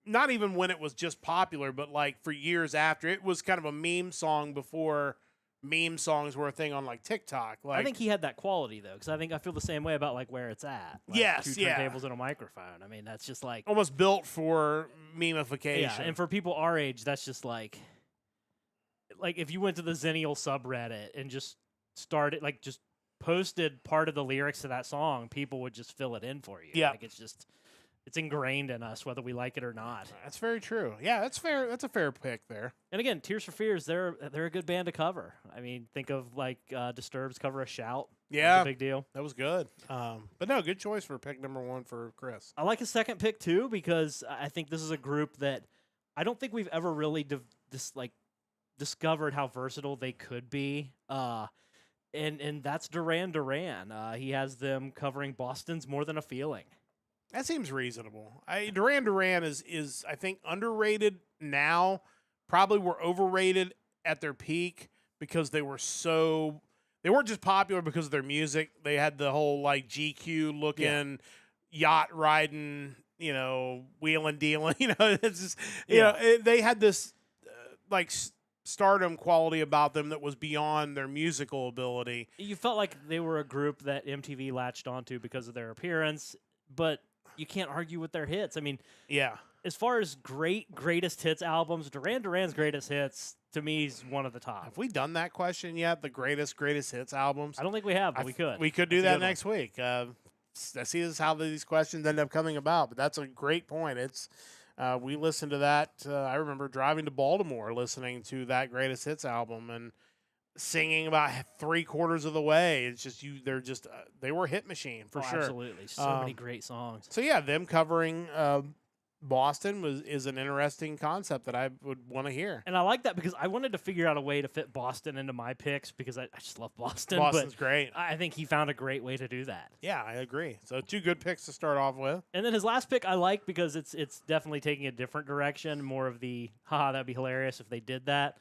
[SPEAKER 1] Not even when it was just popular, but like for years after. It was kind of a meme song before meme songs were a thing on like TikTok. Like,
[SPEAKER 2] I think he had that quality though, because I feel the same way about like Where It's At. Like,
[SPEAKER 1] Yes,
[SPEAKER 2] 2
[SPEAKER 1] yeah.
[SPEAKER 2] turntables and a microphone. I mean, that's just like
[SPEAKER 1] almost built for memification.
[SPEAKER 2] yeah. And for people our age, that's just like if you went to the Zennial subreddit and just started just posted part of the lyrics to that song, people would just fill it in for you.
[SPEAKER 1] Yeah.
[SPEAKER 2] Like it's ingrained in us whether we like it or not.
[SPEAKER 1] That's very true. Yeah, that's fair. That's a fair pick there.
[SPEAKER 2] And again, Tears for Fears, they're a good band to cover. I mean, think of Disturbed's cover of Shout.
[SPEAKER 1] Yeah.
[SPEAKER 2] That's a big deal.
[SPEAKER 1] That was good. But no, good choice for pick number 1 for Chris.
[SPEAKER 2] I like his second pick too, because I think this is a group that I don't think we've ever really discovered how versatile they could be. And that's Duran Duran. He has them covering Boston's More Than a Feeling.
[SPEAKER 1] That seems reasonable. Duran Duran is I think underrated now. Probably were overrated at their peak because they weren't just popular because of their music. They had the whole like GQ looking yacht riding, wheeling dealing. It's just they had this stardom quality about them that was beyond their musical ability.
[SPEAKER 2] You felt like they were a group that MTV latched onto because of their appearance, but you can't argue with their hits. I mean,
[SPEAKER 1] Yeah.
[SPEAKER 2] as far as greatest hits albums, Duran Duran's greatest hits to me is one of the top.
[SPEAKER 1] Have we done that question yet? The greatest hits albums?
[SPEAKER 2] I don't think we have, but we could.
[SPEAKER 1] We could do
[SPEAKER 2] That's a
[SPEAKER 1] that
[SPEAKER 2] good one.
[SPEAKER 1] next week. I see this is how these questions end up coming about, but that's a great point. It's we listened to that. I remember driving to Baltimore, listening to that greatest hits album and singing about 3/4 of the way. It's just they were a hit machine for sure.
[SPEAKER 2] Absolutely, so many great songs.
[SPEAKER 1] So yeah, them covering Boston is an interesting concept that I would want to hear.
[SPEAKER 2] And I like that because I wanted to figure out a way to fit Boston into my picks because I just love Boston.
[SPEAKER 1] Boston's
[SPEAKER 2] but
[SPEAKER 1] great.
[SPEAKER 2] I think he found a great way to do that.
[SPEAKER 1] Yeah, I agree. So 2 good picks to start off with.
[SPEAKER 2] And then his last pick I like because it's definitely taking a different direction, more of the, haha, that'd be hilarious if they did that.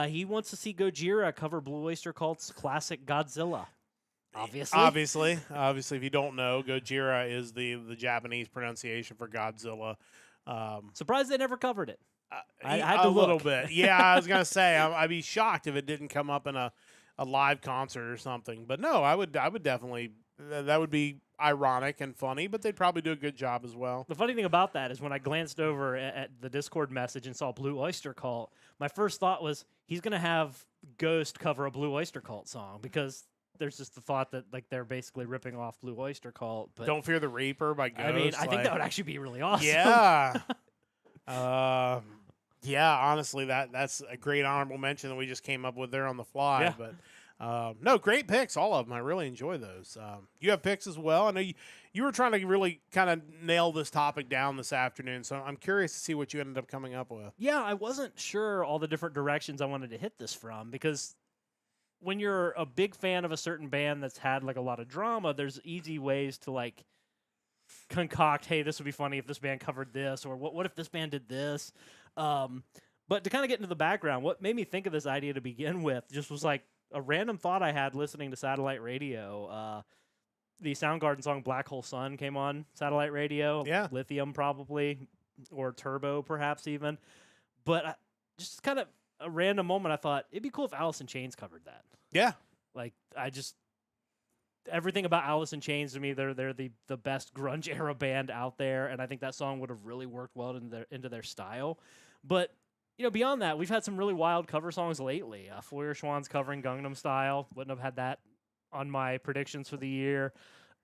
[SPEAKER 2] He wants to see Gojira cover Blue Oyster Cult's classic Godzilla. Obviously,
[SPEAKER 1] if you don't know, Gojira is the Japanese pronunciation for Godzilla.
[SPEAKER 2] Surprised they never covered it. I had
[SPEAKER 1] a
[SPEAKER 2] to
[SPEAKER 1] little
[SPEAKER 2] look.
[SPEAKER 1] bit. Yeah, I was gonna say I'd be shocked if it didn't come up in a live concert or something. But no, I would definitely. That would be ironic and funny, but they'd probably do a good job as well.
[SPEAKER 2] The funny thing about that is when I glanced over at the Discord message and saw Blue Oyster Cult, my first thought was he's going to have Ghost cover a Blue Oyster Cult song because there's just the thought that like they're basically ripping off Blue Oyster Cult. But
[SPEAKER 1] Don't Fear the Reaper by Ghost.
[SPEAKER 2] I mean, I think that would actually be really awesome.
[SPEAKER 1] Yeah. Yeah, honestly, that's a great honorable mention that we just came up with there on the fly.
[SPEAKER 2] Yeah.
[SPEAKER 1] But no, great picks, all of them. I really enjoy those. You have picks as well. I know you were trying to really kind of nail this topic down this afternoon, so I'm curious to see what you ended up coming up with.
[SPEAKER 2] Yeah, I wasn't sure all the different directions I wanted to hit this from because when you're a big fan of a certain band that's had like a lot of drama, there's easy ways to like concoct, hey, this would be funny if this band covered this, or what if this band did this? But to kind of get into the background, what made me think of this idea to begin with just was like a random thought I had listening to satellite radio. The Soundgarden song Black Hole Sun came on satellite radio.
[SPEAKER 1] Yeah.
[SPEAKER 2] Lithium probably, or Turbo perhaps even. But just kind of a random moment, I thought it'd be cool if Alice in Chains covered that.
[SPEAKER 1] Yeah.
[SPEAKER 2] Like, everything about Alice in Chains to me, they're the best grunge era band out there, and I think that song would have really worked well into their style. But beyond that, we've had some really wild cover songs lately. Feuerschwann's covering Gangnam Style. Wouldn't have had that on my predictions for the year.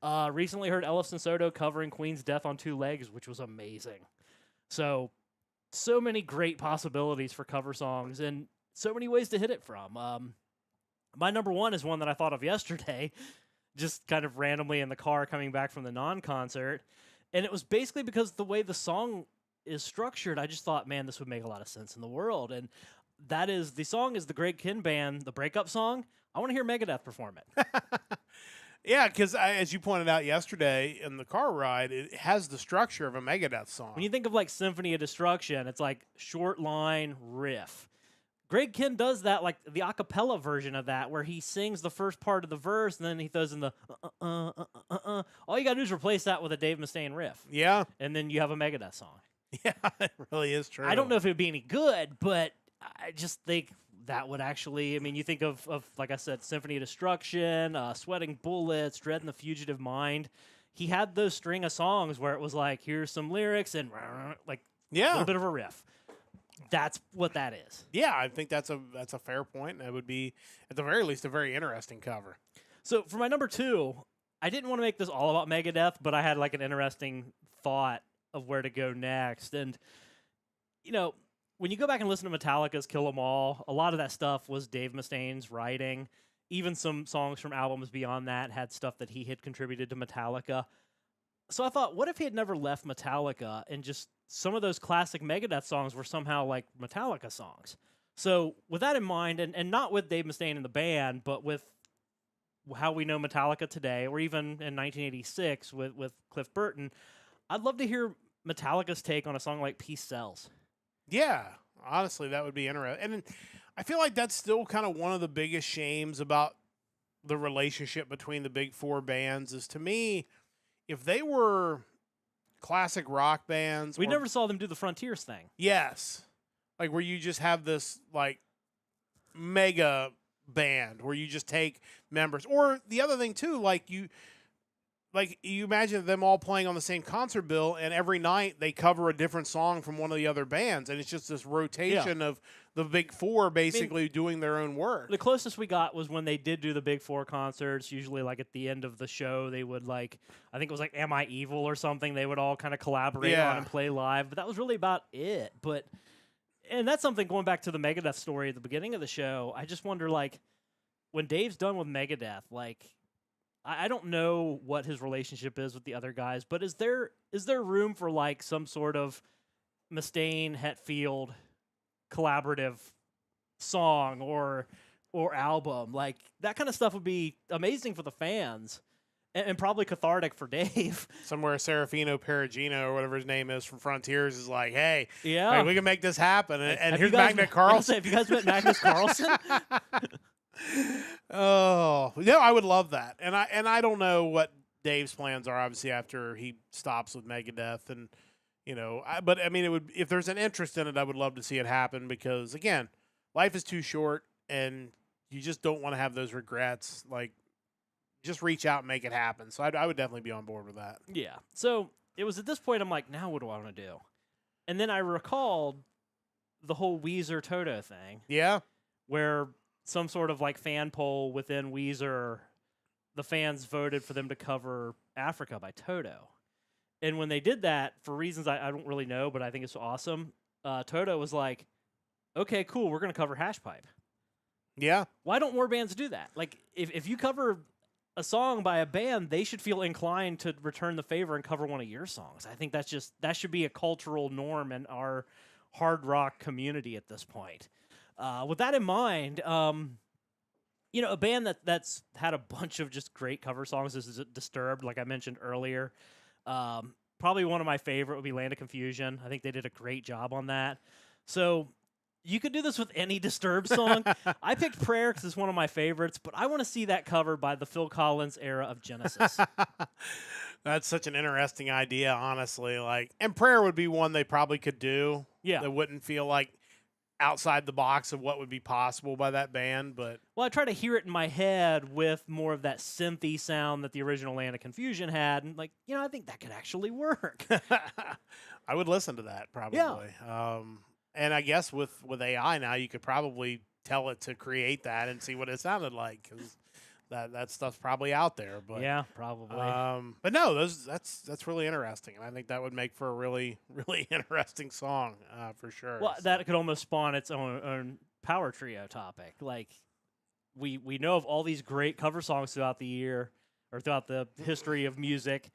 [SPEAKER 2] Recently heard Ellison Soto covering Queen's Death on Two Legs, which was amazing. So many great possibilities for cover songs and so many ways to hit it from. My number one is one that I thought of yesterday, just kind of randomly in the car coming back from the non-concert. And it was basically because the way the song is structured, I just thought, man, this would make a lot of sense in the world. And that is, the song is the Greg Kihn Band, the breakup song. I want to hear Megadeth perform it.
[SPEAKER 1] Yeah, because as you pointed out yesterday in the car ride, it has the structure of a Megadeth song.
[SPEAKER 2] When you think of like Symphony of Destruction, it's like short line riff. Greg Kihn does that, like the a cappella version of that, where he sings the first part of the verse and then he throws in the All you got to do is replace that with a Dave Mustaine riff.
[SPEAKER 1] Yeah.
[SPEAKER 2] And then you have a Megadeth song.
[SPEAKER 1] Yeah, it really is true.
[SPEAKER 2] I don't know if it would be any good, but I just think that would actually, I mean, you think of like I said, Symphony of Destruction, Sweating Bullets, Dread and the Fugitive Mind. He had those string of songs where it was like, here's some lyrics and like a little bit of a riff. That's what that is.
[SPEAKER 1] Yeah, I think that's a fair point. That would be, at the very least, a very interesting cover.
[SPEAKER 2] So for my number two, I didn't want to make this all about Megadeth, but I had like an interesting thought of where to go next. And, when you go back and listen to Metallica's Kill 'Em All, a lot of that stuff was Dave Mustaine's writing. Even some songs from albums beyond that had stuff that he had contributed to Metallica. So I thought, what if he had never left Metallica and just some of those classic Megadeth songs were somehow like Metallica songs? So with that in mind, and not with Dave Mustaine in the band, but with how we know Metallica today, or even in 1986 with Cliff Burton, I'd love to hear Metallica's take on a song like Peace Sells.
[SPEAKER 1] Yeah, honestly, that would be interesting. And I feel like that's still kind of one of the biggest shames about the relationship between the big four bands is, to me, if they were classic rock bands.
[SPEAKER 2] We never saw them do the Frontiers thing.
[SPEAKER 1] Yes. Like where you just have this like mega band where you just take members. Or the other thing too, like you imagine them all playing on the same concert bill, and every night they cover a different song from one of the other bands, and it's just this rotation of the big four basically doing their own work.
[SPEAKER 2] The closest we got was when they did do the big four concerts. Usually, like at the end of the show, they would I think it was like "Am I Evil" or something. They would all kind of collaborate on and play live, but that was really about it. And that's something going back to the Megadeth story at the beginning of the show. I just wonder, like, when Dave's done with Megadeth, like, I don't know what his relationship is with the other guys, but is there room for like some sort of Mustaine, Hetfield collaborative song or album? Like that kind of stuff would be amazing for the fans and probably cathartic for Dave.
[SPEAKER 1] Somewhere Serafino Perugino or whatever his name is from Frontiers is like, hey,
[SPEAKER 2] yeah,
[SPEAKER 1] like, we can make this happen. And here's
[SPEAKER 2] Magnus
[SPEAKER 1] Magnus Carlsen.
[SPEAKER 2] Have you guys met Magnus Carlsen?
[SPEAKER 1] Oh, yeah, I would love that. And I don't know what Dave's plans are, obviously, after he stops with Megadeth. And, but I mean, it would, if there's an interest in it, I would love to see it happen because, again, life is too short and you just don't want to have those regrets. Like, just reach out and make it happen. So I would definitely be on board with that.
[SPEAKER 2] Yeah. So it was at this point I'm like, now what do I want to do? And then I recalled the whole Weezer Toto thing.
[SPEAKER 1] Yeah.
[SPEAKER 2] Where some sort of like fan poll within Weezer, the fans voted for them to cover Africa by Toto. And when they did that, for reasons I don't really know, but I think it's awesome, Toto was like, okay, cool, we're going to cover Hash Pipe.
[SPEAKER 1] Yeah.
[SPEAKER 2] Why don't more bands do that? Like, if you cover a song by a band, they should feel inclined to return the favor and cover one of your songs. I think that should be a cultural norm in our hard rock community at this point. With that in mind, a band that's had a bunch of just great cover songs is Disturbed, like I mentioned earlier. Probably one of my favorite would be Land of Confusion. I think they did a great job on that. So you could do this with any Disturbed song. I picked Prayer because it's one of my favorites, but I want to see that covered by the Phil Collins era of Genesis.
[SPEAKER 1] That's such an interesting idea, honestly. Like, and Prayer would be one they probably could do.
[SPEAKER 2] Yeah.
[SPEAKER 1] That wouldn't feel like outside the box of what would be possible by that band, but
[SPEAKER 2] I try to hear it in my head with more of that synthy sound that the original Land of Confusion had, and I think that could actually work.
[SPEAKER 1] I would listen to that probably. Yeah. And I guess with AI now, you could probably tell it to create that and see what it sounded like because that stuff's probably out there. But
[SPEAKER 2] yeah, probably.
[SPEAKER 1] But no, that's really interesting, and I think that would make for a really, really interesting song for sure.
[SPEAKER 2] Well, that could almost spawn its own power trio topic. Like we know of all these great cover songs throughout the year or throughout the history of music.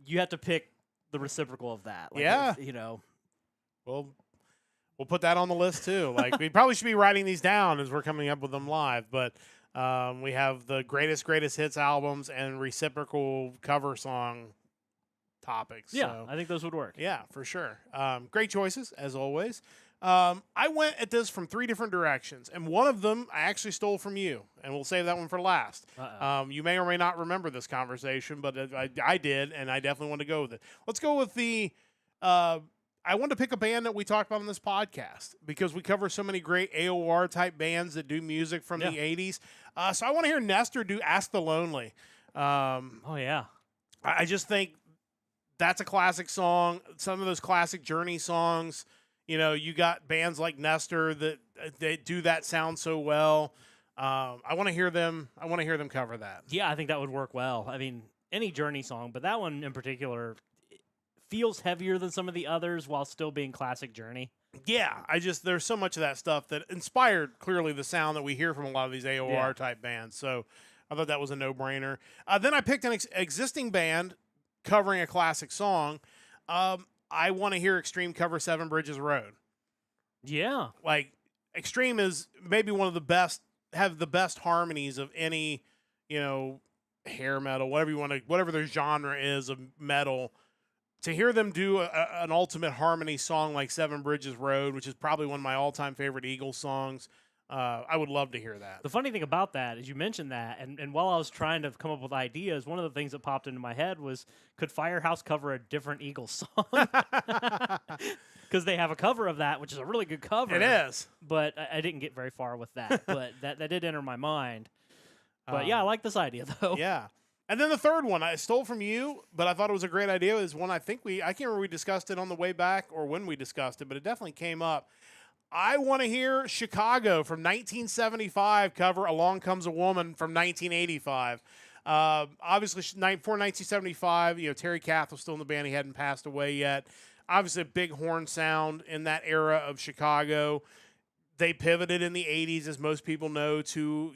[SPEAKER 2] You have to pick the reciprocal of that. Like,
[SPEAKER 1] yeah,
[SPEAKER 2] Well,
[SPEAKER 1] we'll put that on the list too. Like we probably should be writing these down as we're coming up with them live, but. We have the greatest hits albums and reciprocal cover song topics.
[SPEAKER 2] Yeah,
[SPEAKER 1] so,
[SPEAKER 2] I think those would work.
[SPEAKER 1] Yeah, for sure. Great choices, as always. I went at this from 3 different directions, and one of them I actually stole from you, and we'll save that one for last. You may or may not remember this conversation, but I did, and I definitely want to go with it. Let's go with the I wanted to pick a band that we talked about on this podcast because we cover so many great AOR type bands that do music from the 80s. So I want to hear Nestor do Ask the Lonely.
[SPEAKER 2] Oh, yeah.
[SPEAKER 1] I just think that's a classic song. Some of those classic Journey songs, you got bands like Nestor that they do that sound so well. I want to hear them. I want to hear them cover that.
[SPEAKER 2] Yeah, I think that would work well. I mean, any Journey song, but that one in particular feels heavier than some of the others while still being classic Journey.
[SPEAKER 1] Yeah, there's so much of that stuff that inspired clearly the sound that we hear from a lot of these AOR type bands. So I thought that was a no-brainer. Then I picked an existing band covering a classic song. I want to hear Extreme cover Seven Bridges Road. Yeah. Like Extreme is maybe one of the best, have the best harmonies of any, hair metal, whatever their genre is of metal. To hear them do an ultimate harmony song like Seven Bridges Road, which is probably one of my all-time favorite Eagles songs, I would love to hear that.
[SPEAKER 2] The funny thing about that is you mentioned that, and while I was trying to come up with ideas, one of the things that popped into my head was, could Firehouse cover a different Eagles song? Because because they have a cover of that, which is a really good cover.
[SPEAKER 1] It is.
[SPEAKER 2] But I didn't get very far with that. But that did enter my mind. But yeah, I like this idea though.
[SPEAKER 1] Yeah. And then the third one I stole from you, but I thought it was a great idea. Is one I can't remember we discussed it on the way back or when we discussed it, but it definitely came up. I want to hear Chicago from 1975 cover Along Comes a Woman from 1985. Obviously, for 1975, Terry Kath was still in the band. He hadn't passed away yet. Obviously, a big horn sound in that era of Chicago. They pivoted in the 80s, as most people know, to,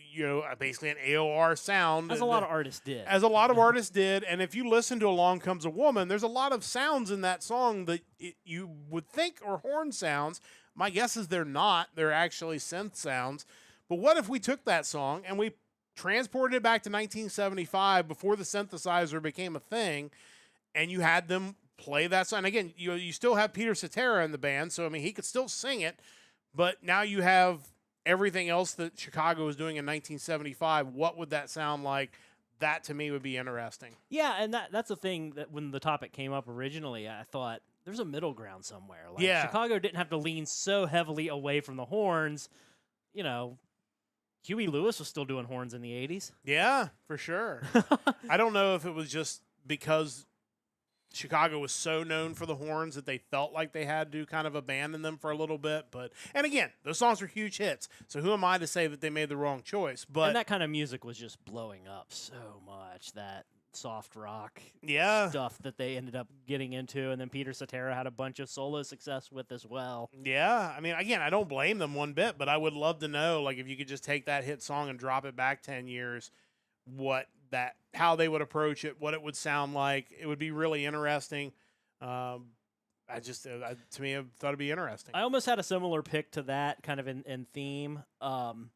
[SPEAKER 1] basically an AOR sound.
[SPEAKER 2] As a lot of artists did.
[SPEAKER 1] As a lot of artists did. And if you listen to Along Comes a Woman, there's a lot of sounds in that song that you would think are horn sounds. My guess is they're not. They're actually synth sounds. But what if we took that song and we transported it back to 1975 before the synthesizer became a thing, and you had them play that song? And again, you still have Peter Cetera in the band, so, he could still sing it. But now you have everything else that Chicago was doing in 1975. What would that sound like? That, to me, would be interesting.
[SPEAKER 2] Yeah, and that's the thing that when the topic came up originally, I thought there's a middle ground somewhere. Like,
[SPEAKER 1] yeah.
[SPEAKER 2] Chicago didn't have to lean so heavily away from the horns. Huey Lewis was still doing horns in the 80s.
[SPEAKER 1] Yeah, for sure. I don't know if it was just because Chicago was so known for the horns that they felt like they had to kind of abandon them for a little bit. And again, those songs were huge hits. So who am I to say that they made the wrong choice?
[SPEAKER 2] And that kind of music was just blowing up so much, that soft rock stuff that they ended up getting into. And then Peter Cetera had a bunch of solo success with as well.
[SPEAKER 1] Yeah. Again, I don't blame them one bit, but I would love to know, like, if you could just take that hit song and drop it back 10 years, how they would approach it, what it would sound like. It would be really interesting. To me, I thought it'd be interesting.
[SPEAKER 2] I almost had a similar pick to that, kind of in theme. I'm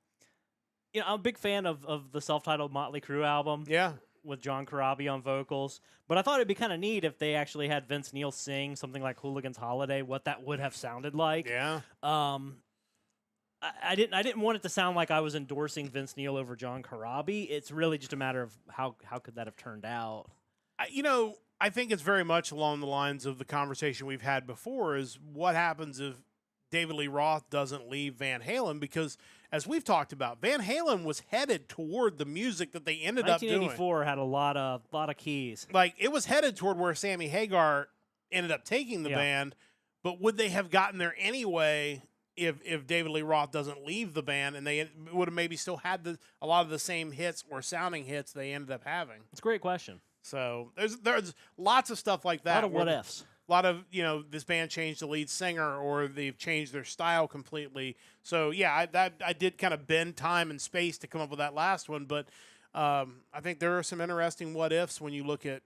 [SPEAKER 2] a big fan of the self-titled Motley Crue album.
[SPEAKER 1] Yeah.
[SPEAKER 2] With John Corabi on vocals. But I thought it'd be kind of neat if they actually had Vince Neil sing something like Hooligan's Holiday, what that would have sounded like.
[SPEAKER 1] Yeah.
[SPEAKER 2] I didn't want it to sound like I was endorsing Vince Neil over John Corabi. It's really just a matter of how could that have turned out.
[SPEAKER 1] I think it's very much along the lines of the conversation we've had before, is what happens if David Lee Roth doesn't leave Van Halen, because as we've talked about, Van Halen was headed toward the music that they ended up doing.
[SPEAKER 2] 1984 had a lot of keys.
[SPEAKER 1] Like, it was headed toward where Sammy Hagar ended up taking the band, but would they have gotten there anyway if David Lee Roth doesn't leave the band, and they would have maybe still had a lot of the same hits or sounding hits they ended up having?
[SPEAKER 2] It's a great question.
[SPEAKER 1] So there's lots of stuff like that.
[SPEAKER 2] A lot of what ifs.
[SPEAKER 1] A lot of, this band changed the lead singer, or they've changed their style completely. So, yeah, I did kind of bend time and space to come up with that last one. But I think there are some interesting what ifs when you look at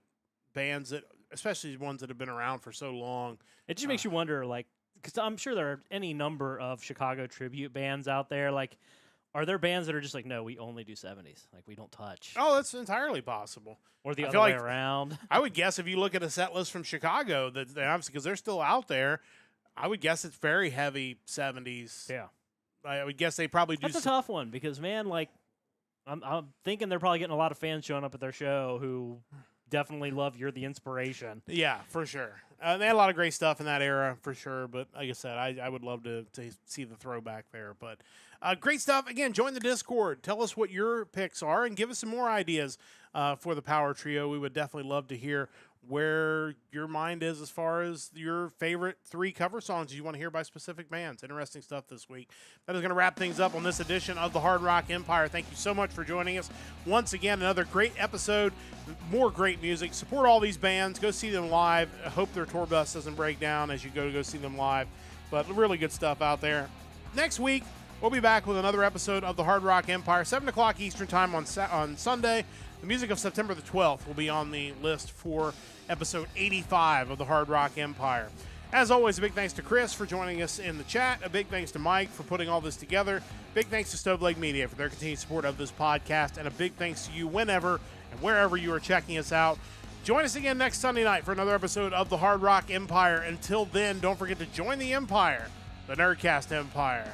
[SPEAKER 1] bands that, especially ones that have been around for so long.
[SPEAKER 2] It just makes you wonder, like, because I'm sure there are any number of Chicago tribute bands out there. Like, are there bands that are just like, no, we only do 70s? Like, we don't touch.
[SPEAKER 1] Oh, that's entirely possible.
[SPEAKER 2] Or the other way around.
[SPEAKER 1] I would guess if you look at a set list from Chicago, that obviously, because they're still out there, I would guess it's very heavy 70s.
[SPEAKER 2] Yeah.
[SPEAKER 1] I would guess they probably do.
[SPEAKER 2] That's a tough one because, man, like, I'm thinking they're probably getting a lot of fans showing up at their show who definitely love You're the Inspiration.
[SPEAKER 1] Yeah, for sure. They had a lot of great stuff in that era, for sure. But like I said, I would love to see the throwback there. But great stuff. Again, join the Discord. Tell us what your picks are and give us some more ideas for the Power Trio. We would definitely love to hear where your mind is as far as your favorite 3 cover songs you want to hear by specific bands. Interesting stuff this week. That is going to wrap things up on this edition of the Hard Rock Empire. Thank you so much for joining us. Once again, another great episode, more great music. Support all these bands. Go see them live. I hope their tour bus doesn't break down as you go see them live. But really good stuff out there. Next week, we'll be back with another episode of the Hard Rock Empire, 7 o'clock Eastern Time on Sunday. The music of September the 12th will be on the list for episode 85 of the Hard Rock Empire. As always, a big thanks to Chris for joining us in the chat. A big thanks to Mike for putting all this together. Big thanks to Stoveleg Media for their continued support of this podcast. And a big thanks to you whenever and wherever you are checking us out. Join us again next Sunday night for another episode of the Hard Rock Empire. Until then, don't forget to join the Empire, the Nerdcast Empire.